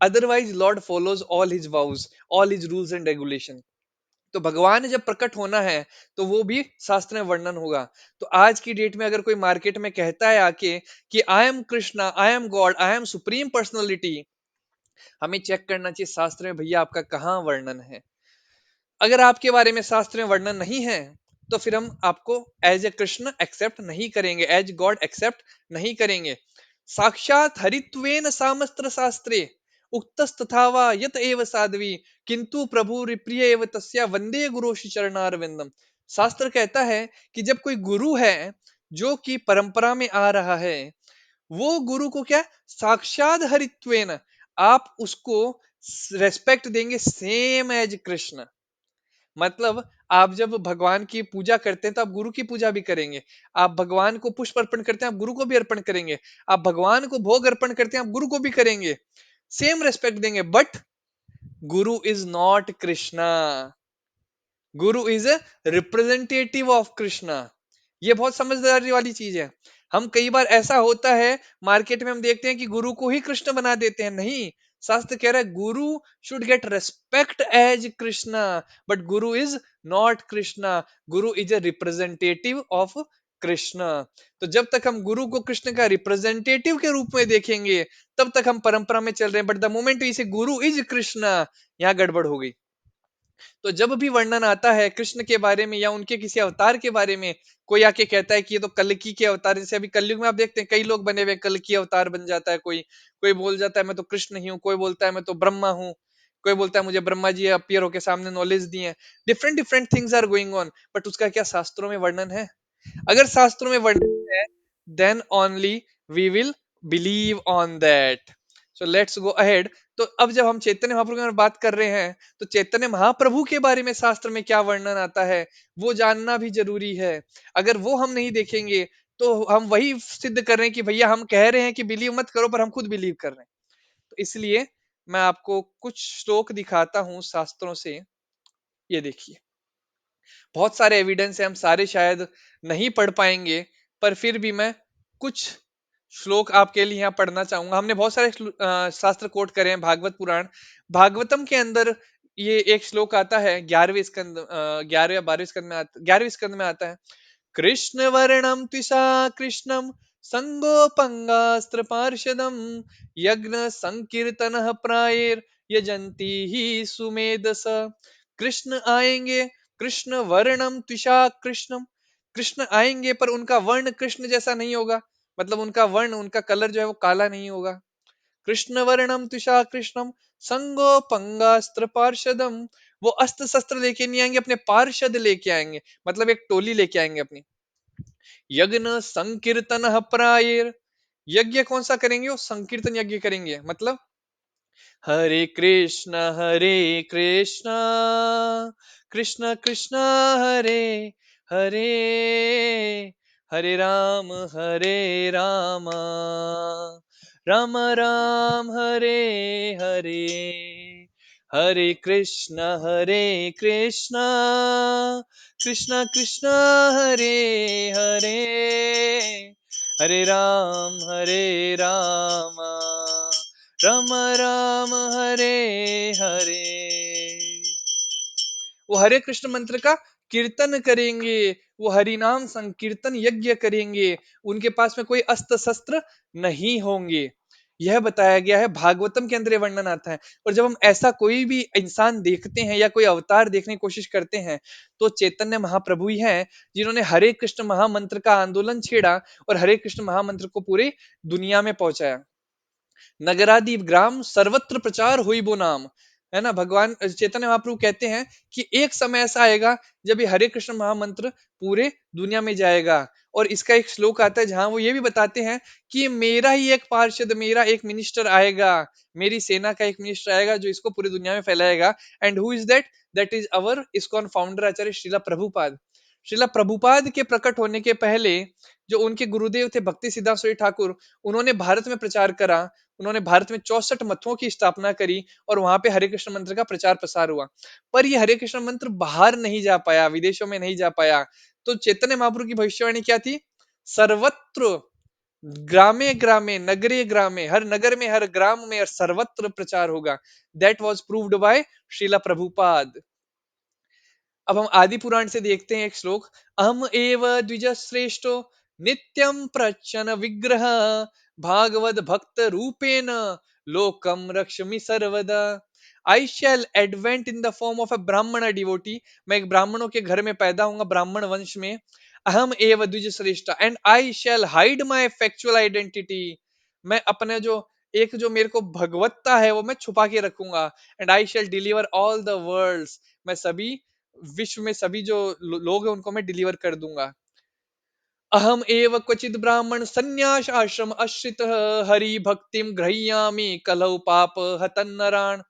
Otherwise Lord follows all his वाउज, all his rules and regulation. तो भगवान जब प्रकट होना है, तो वो भी शास्त्र में वर्णन होगा। तो आज की डेट में अगर कोई मार्केट में कहता है आके कि I am Krishna, I am God, I am supreme personality, हमें चेक करना चाहिए शास्त्र में भैया आपका कहाँ वर्णन है। अगर आपके बारे में शास्त्र में वर्णन नहीं है, तो फिर हम आपको एज ए कृष्ण एक्सेप्ट नहीं करेंगे, एज गॉड एक्सेप्ट नहीं करेंगे। साक्षात हरित्वेन सामस्त्र शास्त्रे उक्तस्तथा वा यत एव साध्वी, किंतु प्रभु प्रिय एव तस्या वंदे गुरु चरणारविंदम। शास्त्र कहता है कि जब कोई गुरु है जो कि परंपरा में आ रहा है, वो गुरु को क्या, साक्षात हरित्वेन, आप उसको रेस्पेक्ट देंगे सेम एज कृष्ण। मतलब आप जब भगवान की पूजा करते हैं तो आप गुरु की पूजा भी करेंगे। आप भगवान को पुष्प अर्पण करते हैं, आप गुरु को भी अर्पण करेंगे। आप भगवान को भोग अर्पण करते हैं, आप गुरु को भी करेंगे। सेम रेस्पेक्ट देंगे, but guru is not Krishna. Guru is a representative of Krishna. ये बहुत समझदारी वाली चीज है। हम कई बार ऐसा होता है, मार्केट में हम देखते हैं कि गुरु को ही कृष्ण बना देते हैं। नहीं, शास्त्र कह रहा है guru should get respect as Krishna, but guru is not Krishna. Guru is a representative of Krishna. तो जब तक हम गुरु को कृष्ण का रिप्रेजेंटेटिव के रूप में देखेंगे, तब तक हम परंपरा में चल रहे हैं। बट द मोमेंट वी से गुरु इज कृष्णा, यहाँ गड़बड़ हो गई। तो जब भी वर्णन आता है कृष्ण के बारे में या उनके किसी अवतार के बारे में, कोई आके कहता है कि ये तो कल्कि के अवतार, जैसे अभी कलयुग में आप देखते हैं कई लोग बने हुए कल्कि अवतार बन जाता है। कोई कोई बोल जाता है मैं तो कृष्ण ही हूँ, कोई बोलता है मैं तो ब्रह्मा हूँ, कोई बोलता है मुझे ब्रह्मा जी अपीयर होके सामने नॉलेज दिए हैं। Different different things are going on, but उसका क्या शास्त्रों में वर्णन है? अगर शास्त्रों में वर्णन है, then only we will believe on that. So let's go ahead. तो अब जब हम चैतन्य महाप्रभु की बात कर रहे हैं, तो चैतन्य महाप्रभु के बारे में शास्त्र में क्या वर्णन आता है, वो जानना भी जरूरी है। अगर वो हम नहीं देखेंगे, तो हम वही सिद्ध कर रहे हैं कि भैया हम कह रहे हैं कि बिलीव मत करो, पर हम खुद बिलीव कर रहे हैं। तो इसलिए मैं आपको कुछ श्लोक दिखाता हूं शास्त्रों से। ये देखिए, बहुत सारे एविडेंस है, हम सारे शायद नहीं पढ़ पाएंगे, पर फिर भी मैं कुछ श्लोक आपके लिए यहाँ पढ़ना चाहूंगा। हमने बहुत सारे शास्त्र कोट करे हैं, भागवत पुराण, भागवतम के अंदर ये एक श्लोक आता है 11वें स्कंद, 11वें या 12वें स्कंद में आता, 11वें स्कंद में आता है। कृष्ण वर्णम त्विषा कृष्णम संगोपंगास्त्र पार्षदम यज्ञ संकीर्तन प्रायर यजंती ही सुमेधस। कृष्ण आएंगे, कृष्ण वर्णम त्विषा कृष्णम, कृष्ण आएंगे पर उनका वर्ण कृष्ण जैसा नहीं होगा। मतलब उनका वर्ण, उनका कलर जो है वो काला नहीं होगा। कृष्ण वर्णम त्विषा कृष्णम संगोपंगास्त्र पार्षदम, वो अस्त्र शस्त्र लेके नहीं आएंगे, अपने पार्षद लेके आएंगे, मतलब एक टोली लेके आएंगे अपनी। यज्ञ संकीर्तन प्रायर, यज्ञ कौन सा करेंगे? वो संकीर्तन यज्ञ करेंगे। मतलब हरे कृष्ण कृष्ण कृष्ण हरे हरे, हरे राम राम राम हरे हरे, हरे कृष्ण कृष्ण कृष्ण हरे हरे, हरे राम राम राम हरे हरे। वो हरे कृष्ण मंत्र का कीर्तन करेंगे, वो हरि नाम संकीर्तन यज्ञ करेंगे, उनके पास में कोई अस्त्र शस्त्र नहीं होंगे। यह बताया गया है, भागवतम के अंदर ये वर्णन आता है। और जब हम ऐसा कोई भी इंसान देखते हैं या कोई अवतार देखने की कोशिश करते हैं, तो चैतन्य महाप्रभु ही हैं जिन्होंने हरे कृष्ण महामंत्र का आंदोलन छेड़ा और हरे कृष्ण महामंत्र को पूरी दुनिया में पहुंचाया। नगरादि ग्राम सर्वत्र प्रचार हुई बो नाम, है ना। भगवान चैतन्य महाप्रभु कहते हैं कि एक समय ऐसा आएगा जब ये हरे कृष्ण महामंत्र पूरे दुनिया में जाएगा। और इसका एक श्लोक आता है जहां वो ये भी बताते हैं कि मेरा ही एक पार्षद, मेरा एक मिनिस्टर आएगा, मेरी सेना का एक मिनिस्टर आएगा जो इसको पूरी दुनिया में फैलाएगा। And who is that? That is our ISKCON founder acharya Srila Prabhupada. Srila Prabhupada के प्रकट होने के पहले जो उनके गुरुदेव थे भक्ति सिद्धांत सूरी ठाकुर, उन्होंने भारत में प्रचार करा। उन्होंने भारत में 64 मठों की स्थापना करी और वहां पे हरे कृष्ण मंत्र का प्रचार प्रसार हुआ। पर ये हरे कृष्ण मंत्र बाहर नहीं जा पाया, विदेशों में नहीं जा पाया। तो चैतन्य महाप्रभु की भविष्यवाणी क्या थी? सर्वत्र ग्रामे ग्रामे नगरे ग्रामे, हर नगर में हर ग्राम में और सर्वत्र प्रचार होगा। That was proved by Srila Prabhupada. अब हम आदि पुराण से देखते हैं एक श्लोक। अहम एव द्विज श्रेष्ठो नित्यम प्रचन विग्रह भागवत भक्त रूपेण लोकम रक्षमि सर्वदा। I shall advent in the form of a Brahmin devotee, मैं एक ब्राह्मणों के घर में पैदा होऊंगा, ब्राह्मण वंश में। अहम एव द्विज श्रेष्ठ, and I shall hide my factual identity, मैं अपने जो एक जो मेरे को भगवत्ता है वो मैं छुपा के रखूंगा। And I shall deliver all the worlds, मैं सभी विश्व में सभी जो लोग हैं उनको मैं डिलीवर कर दूंगा। अहम एव क्वचित ब्राह्मण संन्यास आश्रम आश्रित हरि भक्तिम गृह्यामि कलौ पाप हतन नराण।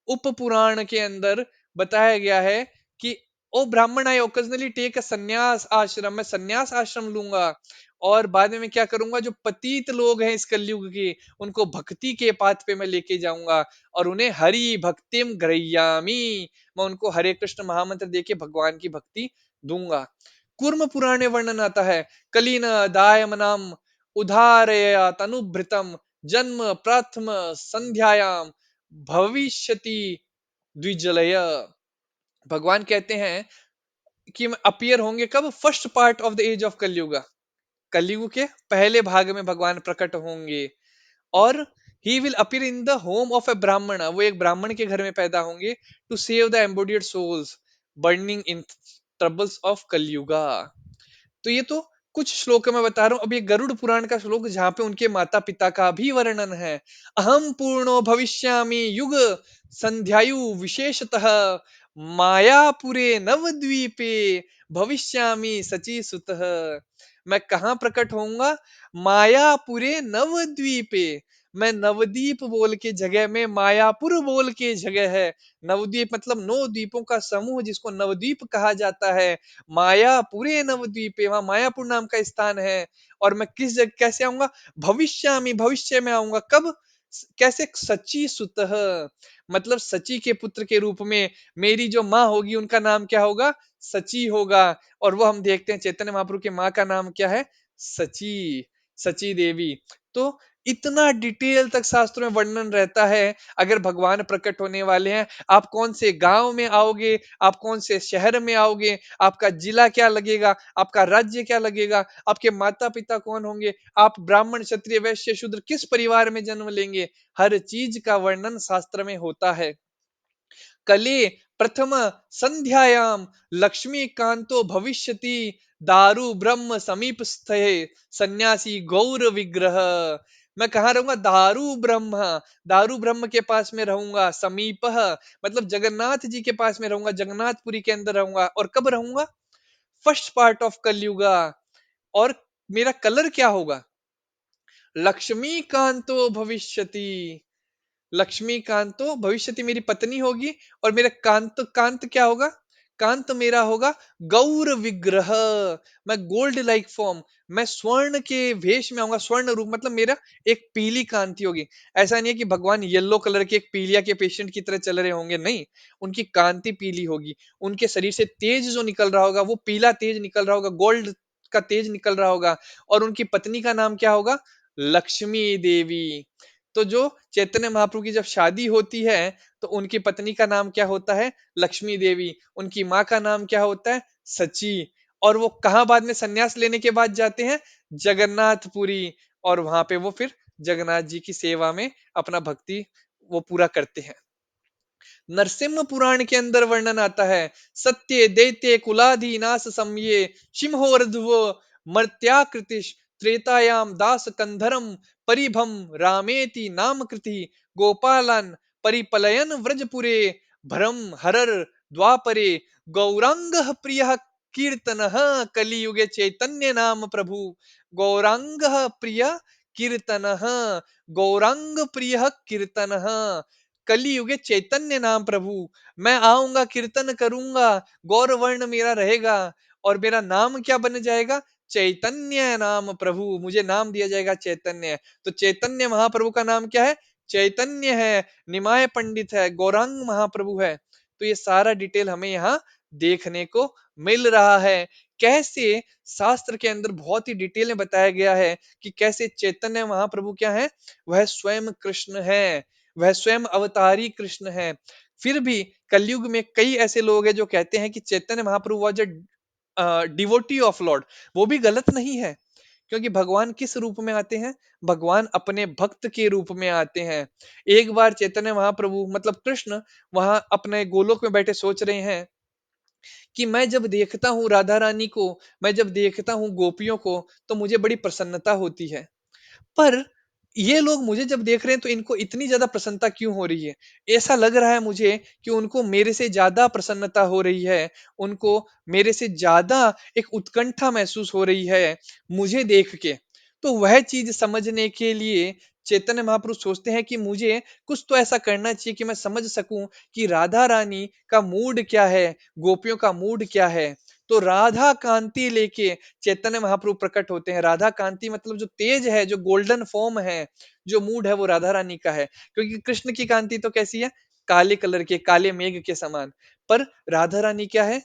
उप पुराण के अंदर बताया गया है कि ओ ब्राह्मण, आई ओकेजनली टेक अ संन्यास आश्रम, मैं संन्यास आश्रम लूंगा। और बाद में मैं क्या करूंगा, जो पतित लोग हैं इस कलयुग के, उनको भक्ति के पाथ पे मैं लेके जाऊंगा, और उन्हें हरि भक्तिम ग्रह्यामि, मैं उनको हरे कृष्ण महामंत्र देके भगवान की भक्ति दूंगा। कूर्म पुराण में वर्णन आता है, कलीन दायमनम उदारया तनुभृतम जन्म प्रथम संध्यायाम भविष्यति द्विजलय। भगवान कहते हैं कि अपीयर होंगे कब, first part of the age of Kalyug, Kalyug के पहले भाग में भगवान प्रकट होंगे। और he will appear in the home of a Brahmin, वो एक ब्राह्मण के घर में पैदा होंगे, to save the embodied souls burning in troubles of Kaliyuga. तो ये तो कुछ श्लोक मैं बता रहा हूं। अब ये गरुड़ पुराण का श्लोक जहां पे उनके माता पिता का भी वर्णन है। अहम पूर्णो भविष्यामि युग संध्यायु विशेषतः मायापुरे नवद्वीपे भविष्यामि सची सुतः। मैं कहाँ प्रकट होऊंगा, मायापुरे नवद्वीपे। मैं नवदीप बोल के जगह में, मायापुर बोल के जगह है। नवद्वीप मतलब 9 द्वीपों का समूह जिसको नवद्वीप कहा जाता है। मायापुरे नवद्वीपे, वहां मायापुर नाम का स्थान है। और मैं किस जगह कैसे आऊंगा, भविष्य में, भविष्य में आऊंगा कब, कैसे, सची सुतः, मतलब सची के पुत्र के रूप में। मेरी जो माँ होगी उनका नाम क्या होगा, सची होगा। और वो हम देखते हैं चैतन्य महाप्रभु की माँ का नाम क्या है, सची, सची देवी। तो इतना डिटेल तक शास्त्रों में वर्णन रहता है। अगर भगवान प्रकट होने वाले हैं, आप कौन से गांव में आओगे, आप कौन से शहर में आओगे, आपका जिला क्या लगेगा, आपका राज्य क्या लगेगा, आपके माता पिता कौन होंगे, आप ब्राह्मण क्षत्रिय वैश्य शूद्र किस परिवार में जन्म लेंगे, हर चीज का वर्णन शास्त्र में होता है। कले प्रथम संध्यायाम लक्ष्मी कांतो भविष्यति दारु ब्रह्म समीप स्थे सन्यासी गौर विग्रह। मैं कहाँ रहूंगा, दारू ब्रह्म, दारू ब्रह्म के पास में रहूंगा, समीप मतलब जगन्नाथ जी के पास में रहूंगा, जगन्नाथपुरी के अंदर रहूंगा। और कब रहूंगा, फर्स्ट पार्ट ऑफ कलयुगा। और मेरा कलर क्या होगा, लक्ष्मी कांतो भविष्यति, लक्ष्मीकांतो भविष्यति मेरी पत्नी होगी। और मेरा कांत, कांत क्या होगा, कांत मेरा होगा गौर विग्रह, मैं गोल्ड लाइक फॉर्म, मैं स्वर्ण के वेश में आऊंगा, स्वर्ण रूप, मतलब मेरा एक पीली कांति होगी। ऐसा नहीं है कि भगवान येलो कलर के एक पीलिया के पेशेंट की तरह चल रहे होंगे, नहीं, उनकी कांति पीली होगी। उनके शरीर से तेज जो निकल रहा होगा वो पीला तेज निकल रहा होगा, गोल्ड का तेज निकल रहा होगा। और उनकी पत्नी का नाम क्या होगा, लक्ष्मी देवी। तो जो चैतन्य महाप्रभु की जब शादी होती है, तो उनकी पत्नी का नाम क्या होता है, लक्ष्मी देवी। उनकी माँ का नाम क्या होता है, सची। और वो कहाँ बाद में सन्यास लेने के बाद जाते हैं, जगन्नाथपुरी। और वहां पे वो फिर जगन्नाथ जी की सेवा में अपना भक्ति वो पूरा करते हैं। नरसिम्हा पुराण के अंदर वर्णन आता है, सत्य दैत्य कुलाधि नाश समये सिंहोर्ध्व मर्त्याकृतिश त्रेतायाम दास कंधरम परिभम रामेति नाम कृति गोपालन परिपलयन व्रजपुरे भरम हरर द्वापरे गौरांग प्रिय कीर्तन कलियुगे चैतन्य नाम प्रभु। गौरांग प्रिय कीर्तन, गौरांग प्रिय कीर्तन, कलियुगे चैतन्य नाम प्रभु। मैं आऊंगा, कीर्तन करूंगा, गौर वर्ण मेरा रहेगा। और मेरा नाम क्या बन जाएगा, चैतन्य नाम प्रभु, मुझे नाम दिया जाएगा चैतन्य। तो चैतन्य महाप्रभु का नाम क्या है, चैतन्य है, निमाय पंडित है, गौरांग महाप्रभु है। तो ये सारा डिटेल हमें यहाँ देखने को मिल रहा है। कैसे शास्त्र के अंदर बहुत ही डिटेल में बताया गया है कि कैसे चैतन्य महाप्रभु क्या है, वह स्वयं कृष्ण है, वह स्वयं अवतारी कृष्ण है। फिर भी कलयुग में कई ऐसे लोग हैं जो कहते हैं कि Chaitanya Mahaprabhu was a devotee of lord. वो भी गलत नहीं है, क्योंकि भगवान किस रूप में आते हैं, भगवान अपने भक्त के रूप में आते हैं। एक बार चैतन्य महाप्रभु मतलब कृष्ण वहां अपने गोलोक में बैठे सोच रहे हैं कि मैं जब देखता हूँ राधा रानी को, मैं जब देखता हूँ गोपियों को, तो मुझे बड़ी प्रसन्नता होती है। पर ये लोग मुझे जब देख रहे हैं तो इनको इतनी ज्यादा प्रसन्नता क्यों हो रही है, ऐसा लग रहा है मुझे कि उनको मेरे से ज्यादा प्रसन्नता हो रही है, उनको मेरे से ज्यादा एक उत्कंठा महसूस हो रही है मुझे देख के। तो वह चीज समझने के लिए चैतन्य महाप्रभु सोचते हैं कि मुझे कुछ तो ऐसा करना चाहिए कि मैं समझ सकूं कि राधा रानी का मूड क्या है, गोपियों का मूड क्या है। तो राधा कांति लेके चैतन्य महाप्रभु प्रकट होते हैं। राधा कांति मतलब जो तेज है, जो गोल्डन फॉर्म है, जो मूड है, वो राधा रानी का है। क्योंकि कृष्ण की कांति तो कैसी है, काले कलर के, काले मेघ के समान। पर राधा रानी क्या है,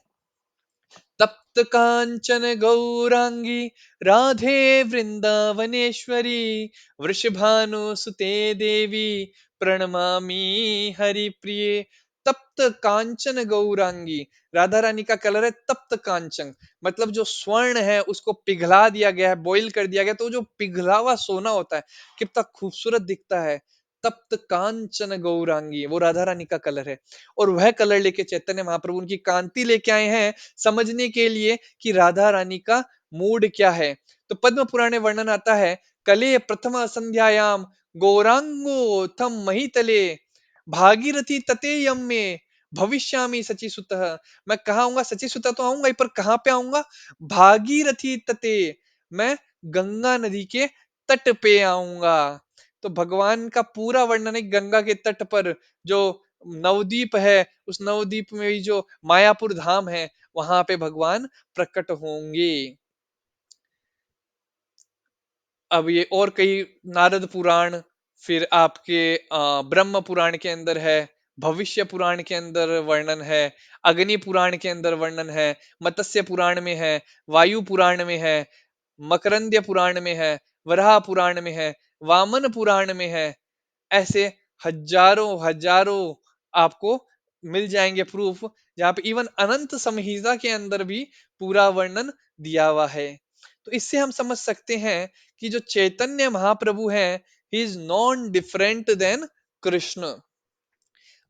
तप्त कांचन गौरांगी राधे वृंदावनेश्वरी वृषभानुसुते देवी प्रणमामि हरिप्रिये। तप्त कांचन गौरांगी, राधा रानी का कलर है तप्त कांचन, मतलब जो स्वर्ण है उसको पिघला दिया गया है, बॉईल कर दिया गया, तो जो पिघला हुआ सोना होता है कितना खूबसूरत दिखता है। तप्त कांचन गौरांगी वो राधा रानी का कलर है। और वह कलर लेके चैतन्य महाप्रभु उनकी कांति लेके आए हैं समझने के लिए कि राधा रानी का मूड क्या है। तो पद्म पुराण में वर्णन आता है, कले प्रथम संध्यायाम गौरांगो थम महितले भागीरथी तते यम में भविष्यामि सची सुतः। मैं कहा आऊंगा, सची सुतः तो आऊंगा ही, पर कहां पे आऊंगा, भागीरथी तते, मैं गंगा नदी के तट पे आऊंगा। तो भगवान का पूरा वर्णन है गंगा के तट पर, जो नवद्वीप है, उस नवद्वीप में भी जो मायापुर धाम है, वहां पे भगवान प्रकट होंगे। अब ये और कई, नारद पुराण, फिर आपके ब्रह्म पुराण के अंदर है, भविष्य पुराण के अंदर वर्णन है, अग्नि पुराण के अंदर वर्णन है, मत्स्य पुराण में है, वायु पुराण में है, मकरंद्य पुराण में है, वराह पुराण में है, वामन पुराण में है। ऐसे हजारों हजारों आपको मिल जाएंगे प्रूफ, जहां पे इवन अनंत संहिता के अंदर भी पूरा वर्णन दिया हुआ है। तो इससे हम समझ सकते हैं कि जो चैतन्य महाप्रभु हैं, he is non different than Krishna.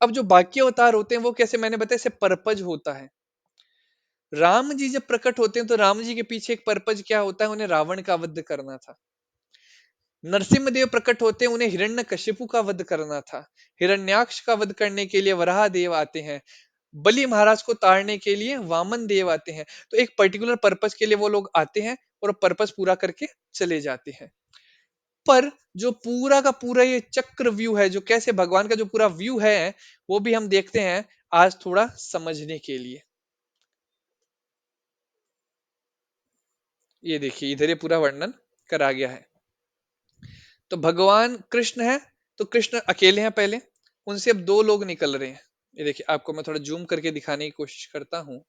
अब जो बाकी अवतार होते हैं वो कैसे, मैंने बताया इसे पर्पज होता है। राम जी जब प्रकट होते हैं तो राम जी के पीछे एक पर्पज क्या होता है, उन्हें रावण का वध करना था। नरसिम्ह देव प्रकट होते हैं, उन्हें हिरण्यकशिपु का वध करना था। हिरण्याक्ष का वध करने के लिए वराह देव आते हैं। बलि महाराज को ताड़ने के लिए वामन देव आते हैं। तो एक पर्टिकुलर पर्पस के लिए वो लोग आते हैं और पर्पस पूरा करके चले जाते हैं। पर जो पूरा का पूरा ये चक्र व्यू है, जो कैसे भगवान का जो पूरा व्यू है, वो भी हम देखते हैं आज थोड़ा समझने के लिए। ये देखिए इधर ये पूरा वर्णन करा गया है। तो भगवान कृष्ण है, तो कृष्ण अकेले हैं पहले, उनसे अब दो लोग निकल रहे हैं। ये देखिए आपको मैं थोड़ा जूम करके दिखाने की कोशिश करता हूं।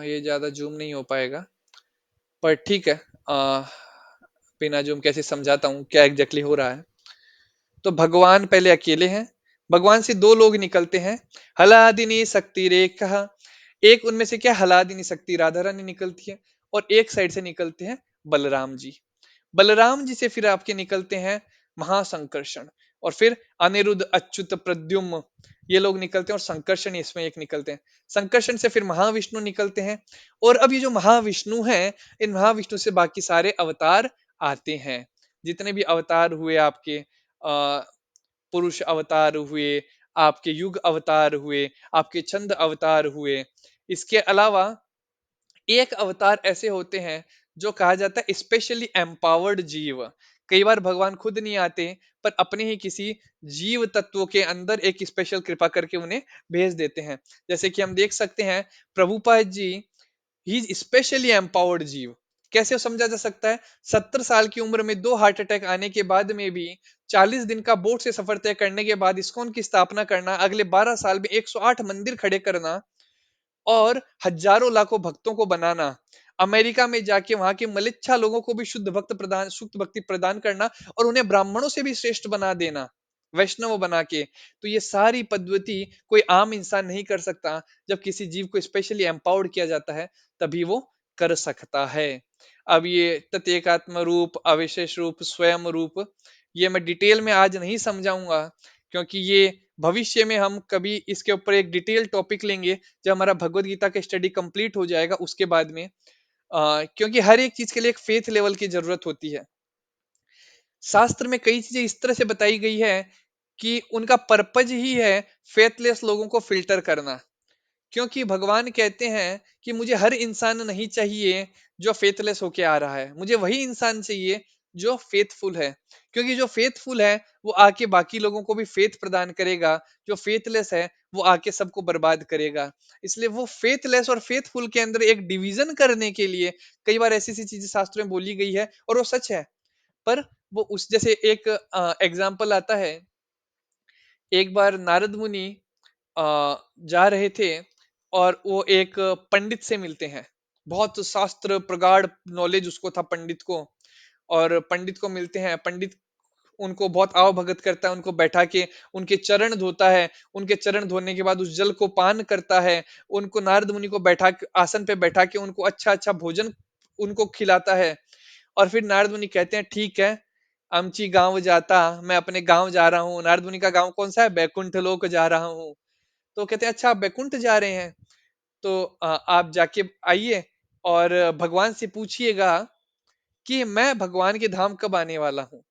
ये ज्यादा जूम नहीं हो पाएगा, पर ठीक है। आ, बिना जूम कैसे समझाता हूँ क्या एग्जैक्टली हो रहा है। तो भगवान पहले अकेले हैं, भगवान से दो लोग निकलते हैं। हलादिनी शक्ति रेखा, एक उनमें से क्या, हलादिनी शक्ति राधा रानी निकलती है, और एक साइड से निकलते हैं बलराम जी। बलराम जी से फिर आपके निकलते हैं महासंकर्षण, और फिर अनिरुद्ध अच्युत प्रद्युम्न, ये लोग निकलते हैं, और संकर्षण इसमें एक निकलते हैं। संकर्षण से फिर महाविष्णु निकलते हैं। और अब ये जो महाविष्णु हैं, इन महाविष्णु से बाकी सारे अवतार आते हैं। जितने भी अवतार हुए आपके, पुरुष अवतार हुए, आपके युग अवतार हुए, आपके छंद अवतार हुए, इसके अलावा एक अवतार ऐसे होते हैं जो कहा जाता है स्पेशली एम्पावर्ड जीव। कई बार भगवान खुद नहीं आते, पर अपने ही किसी जीव तत्वों के अंदर एक स्पेशल कृपा करके उन्हें भेज देते हैं। जैसे कि हम देख सकते हैं Prabhupada ji, he is specially empowered जीव। कैसे समझा जा सकता है, 70 साल की उम्र में दो हार्ट अटैक आने के बाद में भी 40 दिन का बोट से सफर तय करने के बाद इस्कॉन की स्थापना करना, अगले 12 साल में 108 मंदिर खड़े करना, और हजारों लाखों भक्तों को बनाना, अमेरिका में जाके वहां के मलिच्छा लोगों को भी शुद्ध भक्त प्रदान, शुद्ध भक्ति प्रदान करना, और उन्हें ब्राह्मणों से भी श्रेष्ठ बना देना, वैष्णव बना के। तो ये सारी पद्धति कोई आम इंसान नहीं कर सकता। जब किसी जीव को स्पेशली एम्पावर्ड किया जाता है, तभी वो कर सकता है। अब ये तत्एकात्म रूप, अविशेष रूप, स्वयं रूप, ये मैं डिटेल में आज नहीं समझाऊंगा, क्योंकि ये भविष्य में हम कभी इसके ऊपर एक डिटेल टॉपिक लेंगे, जब हमारा भगवत गीता का स्टडी कंप्लीट हो जाएगा उसके बाद में। क्योंकि हर एक चीज के लिए एक फेथ लेवल की जरूरत होती है। शास्त्र में कई चीजें इस तरह से बताई गई है कि उनका पर्पज ही है फेथलेस लोगों को फिल्टर करना, क्योंकि भगवान कहते हैं कि मुझे हर इंसान नहीं चाहिए जो फेथलेस होके आ रहा है, मुझे वही इंसान चाहिए जो फेथफुल है। क्योंकि जो फेथफुल है वो आके बाकी लोगों को भी फेथ प्रदान करेगा, जो फेथलेस है वो आके सबको बर्बाद करेगा। इसलिए वो फेथलेस और फेथफुल के अंदर एक डिवीजन करने के लिए कई बार ऐसी ऐसी चीजें शास्त्रों में बोली गई है और वो सच है। पर वो उस जैसे एक एग्जाम्पल आता है, एक बार नारद मुनि अ, जा रहे थे और वो एक पंडित से मिलते हैं। बहुत शास्त्र प्रगाढ़ नॉलेज उसको था पंडित को। और पंडित को मिलते हैं, पंडित उनको बहुत आव भगत करता है, उनको बैठा के उनके चरण धोता है। उनके चरण धोने के बाद उस जल को पान करता है। उनको नारद मुनि को बैठा आसन पे बैठा के उनको अच्छा अच्छा भोजन उनको खिलाता है। और फिर नारद मुनि कहते हैं ठीक है, अमची गांव जाता, मैं अपने गांव जा रहा हूँ। नारद मुनि का गांव कौन सा है? बैकुंठ लोक जा रहा हूँ। तो कहते हैं अच्छा आप बैकुंठ जा रहे हैं, तो आप जाके आइए और भगवान से पूछिएगा कि मैं भगवान के धाम कब आने वाला हूँ।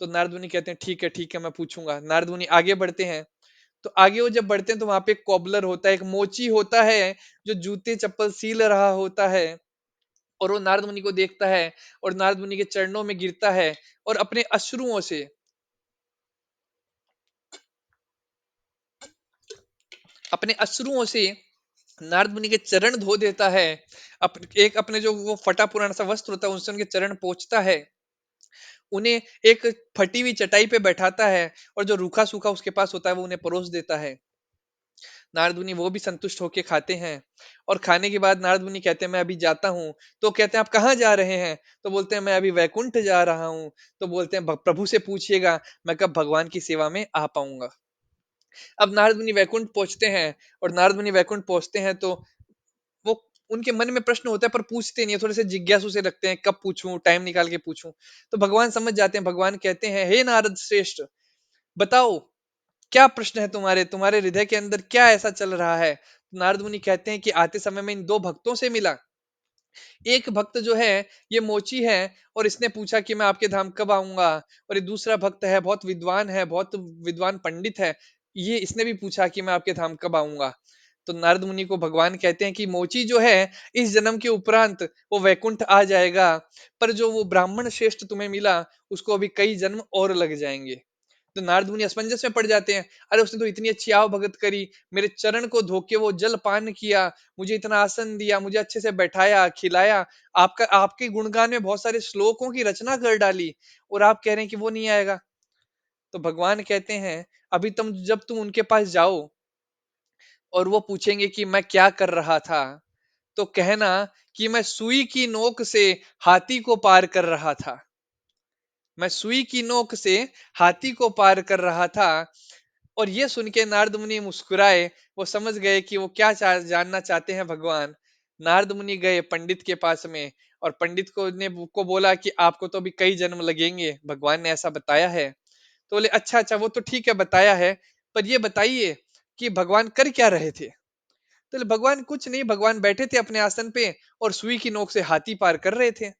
तो नारद मुनि कहते हैं ठीक है मैं पूछूंगा। नारद मुनि आगे बढ़ते हैं, तो आगे वो जब बढ़ते हैं तो वहां पे एक कॉबलर होता है, एक मोची होता है जो जूते चप्पल सील रहा होता है। और वो नारद मुनि को देखता है और नारद मुनि के चरणों में गिरता है और अपने अश्रुओं से नारद मुनि के चरण धो देता है। एक अपने जो वो फटा पुराना सा वस्त्र होता है उनसे उनके चरण पोंछता है, उन्हें एक फटी हुई चटाई पे बैठाता है और जो रूखा सूखा उसके पास होता है वो उन्हें परोस देता है। नारद मुनि वो भी संतुष्ट होके खाते हैं। और खाने के बाद नारद मुनि कहते हैं मैं अभी जाता हूँ। तो कहते हैं आप कहाँ जा रहे हैं? तो बोलते हैं मैं अभी वैकुंठ जा रहा हूँ। तो बोलते हैं प्रभु से पूछिएगा मैं कब भगवान की सेवा में आ पाऊंगा। अब नारद मुनि वैकुंठ पहुंचते हैं। और नारद मुनि वैकुंठ पहुंचते हैं तो वो उनके मन में प्रश्न होता है पर पूछते नहीं है, थोड़े से जिज्ञासु से रखते हैं कब पूछूं, टाइम निकाल के पूछूं। तो भगवान समझ जाते हैं, भगवान कहते हैं हे नारद श्रेष्ठ, बताओ क्या प्रश्न है तुम्हारे, तुम्हारे हृदय के अंदर क्या ऐसा चल रहा है। तो नारद मुनि कहते हैं कि आते समय में इन दो भक्तों से मिला। एक भक्त जो है ये मोची है और इसने पूछा कि मैं आपके धाम कब आऊंगा। और ये दूसरा भक्त है, बहुत विद्वान है, बहुत विद्वान पंडित है, ये इसने भी पूछा कि मैं आपके धाम कब आऊंगा। तो नारद मुनि को भगवान कहते हैं कि मोची जो है इस जन्म के उपरांत वो वैकुंठ आ जाएगा, पर जो वो ब्राह्मण श्रेष्ठ तुम्हें मिला उसको अभी कई जन्म और लग जाएंगे। तो नारद मुनि असमंजस में पड़ जाते हैं, अरे उसने तो इतनी अच्छी आव भगत करी, मेरे चरण को धो के वो जल पान किया, मुझे इतना आसन दिया, मुझे अच्छे से बैठाया खिलाया, आपका आपके गुणगान में बहुत सारे श्लोकों की रचना कर डाली, और आप कह रहे हैं कि वो नहीं आएगा। तो भगवान कहते हैं अभी तुम जब तुम उनके पास जाओ और वो पूछेंगे कि मैं क्या कर रहा था, तो कहना कि मैं सुई की नोक से हाथी को पार कर रहा था। मैं सुई की नोक से हाथी को पार कर रहा था। और ये सुन के नारद मुनि मुस्कुराए, वो समझ गए कि वो क्या जानना चाहते हैं भगवान। नारद मुनि गए पंडित के पास में और पंडित को बोला कि आपको तो अभी कई जन्म लगेंगे, भगवान ने ऐसा बताया है। तो बोले अच्छा अच्छा वो तो ठीक है बताया है, पर ये बताइए कि भगवान कर क्या रहे थे। तो बोले, भगवान कुछ नहीं, भगवान बैठे थे अपने आसन पे और सुई की नोक से हाथी पार कर रहे थे।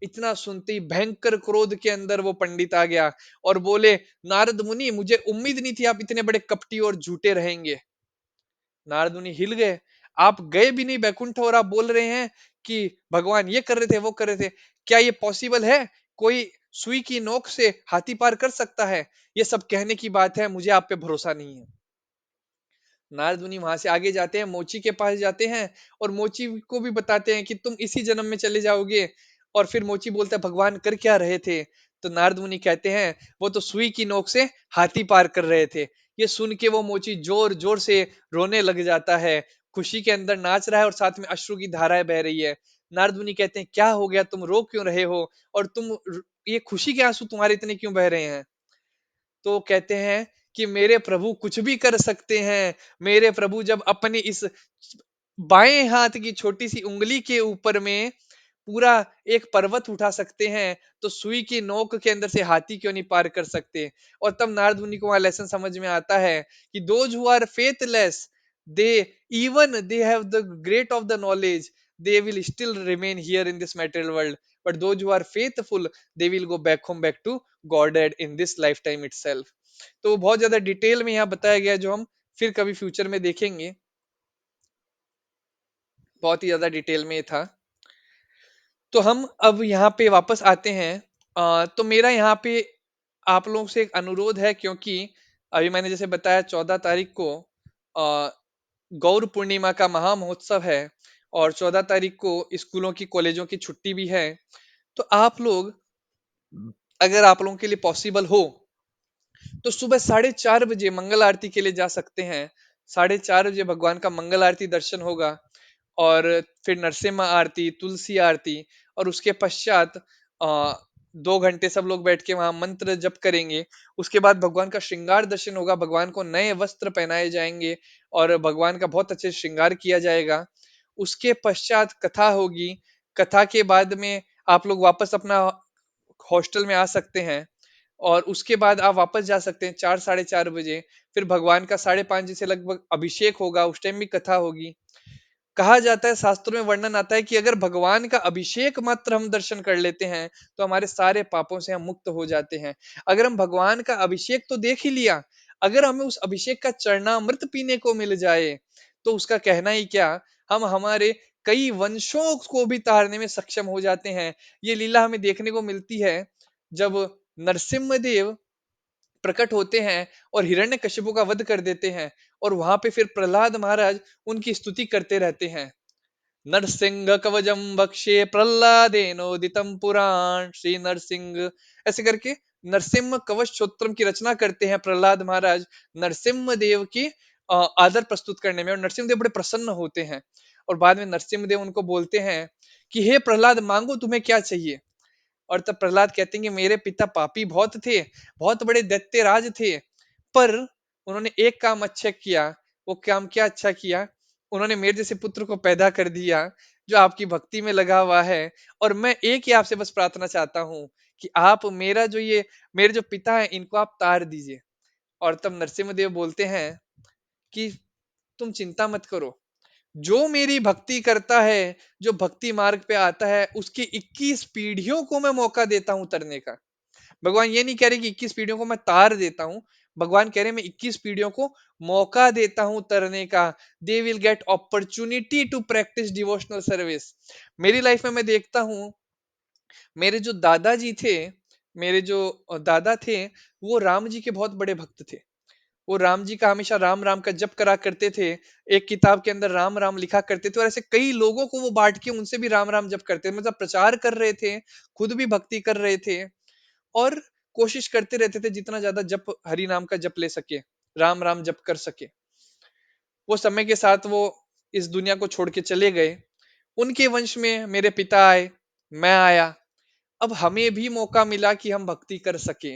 इतना सुनते ही भयंकर क्रोध के अंदर वो पंडित आ गया और बोले नारद मुनि मुझे उम्मीद नहीं थी आप इतने बड़े कपटी और झूठे रहेंगे। नारद मुनि हिल गए, आप गए भी नहीं बैकुंठ और आप बोल रहे हैं कि भगवान ये कर रहे थे वो कर रहे थे, क्या ये पॉसिबल है? कोई सुई की नोक से हाथी पार कर सकता है? ये सब कहने की बात है, मुझे आप पे भरोसा नहीं है। नारद मुनि वहां से आगे जाते हैं, मोची के पास जाते हैं और मोची को भी बताते हैं कि तुम इसी जन्म में चले जाओगे। और फिर मोची बोलता है भगवान कर क्या रहे थे। तो नारद मुनि कहते हैं वो तो सुई की नोक से हाथी पार कर रहे थे। ये सुन के वो मोची जोर जोर से रोने लग जाता है, खुशी के अंदर नाच रहा है और साथ में अश्रु की धाराएं बह रही है। नारद मुनि कहते हैं क्या हो गया, तुम रो क्यों रहे हो, और ये खुशी के आंसू तुम्हारे इतने क्यों बह रहे हैं। तो कहते हैं कि मेरे प्रभु कुछ भी कर सकते हैं, मेरे प्रभु जब अपनी इस बाएं हाथ की छोटी सी उंगली के ऊपर में पूरा एक पर्वत उठा सकते हैं, तो सुई की नोक के अंदर से हाथी क्यों नहीं पार कर सकते। और तब नारद मुनि को वहां लेसन समझ में आता है कि those who are faithless, they even they have the great of the knowledge, they will still remain here in this material world, but those who are faithful they will go back home, back to godhead in this lifetime itself। तो बहुत ज्यादा detail में यहाँ बताया गया जो हम फिर कभी फ्यूचर में देखेंगे। बहुत ही ज्यादा डिटेल में ये था। तो हम अब यहाँ पे वापस आते हैं। तो मेरा यहाँ पे आप लोगों से एक अनुरोध है, क्योंकि अभी मैंने जैसे बताया 14 तारीख को आ, गौर पूर्णिमा का महा महोत्सव है, और 14 तारीख को स्कूलों की कॉलेजों की छुट्टी भी है। तो आप लोग, अगर आप लोगों के लिए पॉसिबल हो, तो सुबह 4:30 बजे मंगल आरती के लिए जा सकते हैं। 4:30 बजे भगवान का मंगल आरती दर्शन होगा, और फिर नरसिम्हा आरती, तुलसी आरती, और उसके पश्चात 2 घंटे सब लोग बैठ के वहां मंत्र जप करेंगे। उसके बाद भगवान का श्रृंगार दर्शन होगा, भगवान को नए वस्त्र पहनाए जाएंगे और भगवान का बहुत अच्छे से श्रृंगार किया जाएगा। उसके पश्चात कथा होगी। कथा के बाद में आप लोग वापस अपना हॉस्टल में आ सकते हैं, और उसके बाद आप वापस जा सकते हैं 4 साढ़े 4 बजे। फिर भगवान का 5:30 से लगभग अभिषेक होगा, उस टाइम भी कथा होगी। कहा जाता है, शास्त्रों में वर्णन आता है कि अगर भगवान का अभिषेक मात्र हम दर्शन कर लेते हैं तो हमारे सारे पापों से हम मुक्त हो जाते हैं। अगर हम भगवान का अभिषेक तो देख ही लिया, अगर हमें उस अभिषेक का चरणामृत पीने को मिल जाए तो उसका कहना ही क्या। हम हमारे कई वंशों को भी तारने में सक्षम हो जाते हैं। ये लीला हमें देखने को मिलती है जब नरसिम्ह देव प्रकट होते हैं और हिरण्यकशिपु का वध कर देते हैं, और वहां पे फिर प्रहलाद महाराज उनकी स्तुति करते रहते हैं। नरसिंह कवचम बक्षे प्रहलादेनोदितम पुराण श्री नरसिंह, ऐसे करके नरसिंह कवच स्तोत्रम की रचना करते हैं प्रहलाद महाराज, नरसिम्ह देव की आदर प्रस्तुत करने में। और नरसिंह देव बड़े प्रसन्न होते हैं, और बाद में नरसिम्ह देव उनको बोलते हैं कि हे प्रहलाद, मांगो तुम्हें क्या चाहिए। और तब प्रहलाद कहते हैं कि मेरे पिता पापी बहुत थे, बहुत बड़े दैत्य राज थे, पर उन्होंने एक काम अच्छा किया। वो काम क्या अच्छा किया? उन्होंने मेरे जैसे पुत्र को पैदा कर दिया जो आपकी भक्ति में लगा हुआ है। और मैं एक ही आपसे बस प्रार्थना चाहता हूँ कि आप मेरा जो ये मेरे जो पिता है इनको आप तार दीजिए। और तब नरसिम्हदेव बोलते हैं कि तुम चिंता मत करो, जो मेरी भक्ति करता है, जो भक्ति मार्ग पे आता है, उसकी 21 पीढ़ियों को मैं मौका देता हूं तरने का। भगवान ये नहीं कह रहे कि 21 पीढ़ियों को मैं तार देता हूं, भगवान कह रहे मैं 21 पीढ़ियों को मौका देता हूं तरने का। They will get opportunity to practice devotional service. मेरी लाइफ में मैं देखता हूं, मेरे जो दादाजी थे, मेरे जो दादा थे, वो राम जी के बहुत बड़े भक्त थे। वो राम जी का हमेशा राम राम का जप करा करते थे। एक किताब के अंदर राम राम लिखा करते थे, और ऐसे कई लोगों को वो बांट के उनसे भी राम राम जप करते थे। मतलब प्रचार कर रहे थे, खुद भी भक्ति कर रहे थे, और कोशिश करते रहते थे जितना ज्यादा जप हरि नाम का जप ले सके, राम राम जप कर सके। वो समय के साथ वो इस दुनिया को छोड़ के चले गए। उनके वंश में मेरे पिता आए, मैं आया। अब हमें भी मौका मिला कि हम भक्ति कर सके।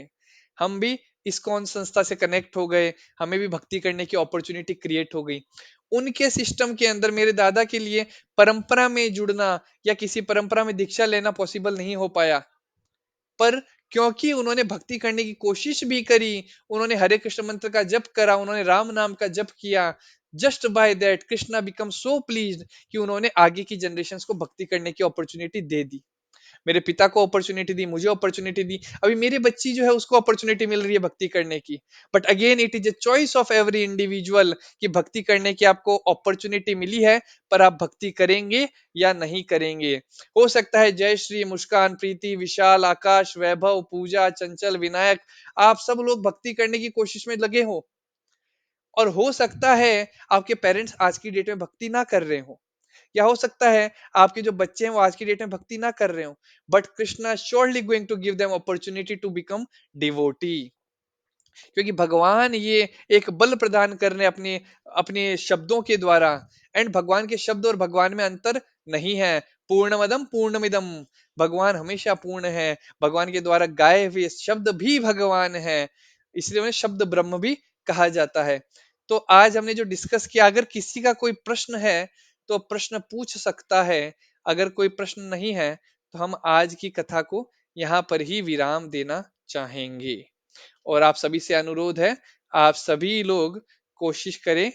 हम भी इस्कॉन संस्था से कनेक्ट हो गए, हमें भी भक्ति करने की अपॉर्चुनिटी क्रिएट हो गई। उनके सिस्टम के अंदर मेरे दादा के लिए परंपरा में जुड़ना या किसी परंपरा में दीक्षा लेना पॉसिबल नहीं हो पाया। पर क्योंकि उन्होंने भक्ति करने की कोशिश भी करी, उन्होंने हरे कृष्ण मंत्र का जप करा, उन्होंने राम नाम का जप किया, just by that Krishna become so pleased कि उन्होंने आगे की जनरेशंस को भक्ति करने की अपॉर्चुनिटी दे दी। मेरे पिता को अपॉर्चुनिटी दी, मुझे अपॉर्चुनिटी दी, अभी मेरी बच्ची जो है उसको अपॉर्चुनिटी मिल रही है भक्ति करने की। But again it is a choice of every individual कि भक्ति करने की आपको अपॉर्चुनिटी मिली है, पर आप भक्ति करेंगे या नहीं करेंगे। हो सकता है जय श्री, मुस्कान, प्रीति, विशाल, आकाश, वैभव, पूजा, चंचल, विनायक, आप सब लोग भक्ति करने की कोशिश में लगे हो, और हो सकता है आपके पेरेंट्स आज की डेट में भक्ति ना कर रहे हो, या हो सकता है आपके जो बच्चे हैं वो आज की डेट में भक्ति ना कर रहे हो। But Krishna surely going to give them opportunity to become devotee, क्योंकि भगवान ये एक बल प्रदान कर रहे हैं अपने अपने शब्दों के द्वारा। एंड भगवान के शब्द और भगवान में अंतर नहीं है। पूर्णमदम पूर्णमिदम, भगवान हमेशा पूर्ण है। भगवान के द्वारा गाए हुए शब्द भी भगवान है, इसलिए उन्हें शब्द ब्रह्म भी कहा जाता है। तो आज हमने जो डिस्कस किया, अगर किसी का कोई प्रश्न है तो प्रश्न पूछ सकता है। अगर कोई प्रश्न नहीं है तो हम आज की कथा को यहाँ पर ही विराम देना चाहेंगे। और आप सभी से अनुरोध है, आप सभी लोग कोशिश करें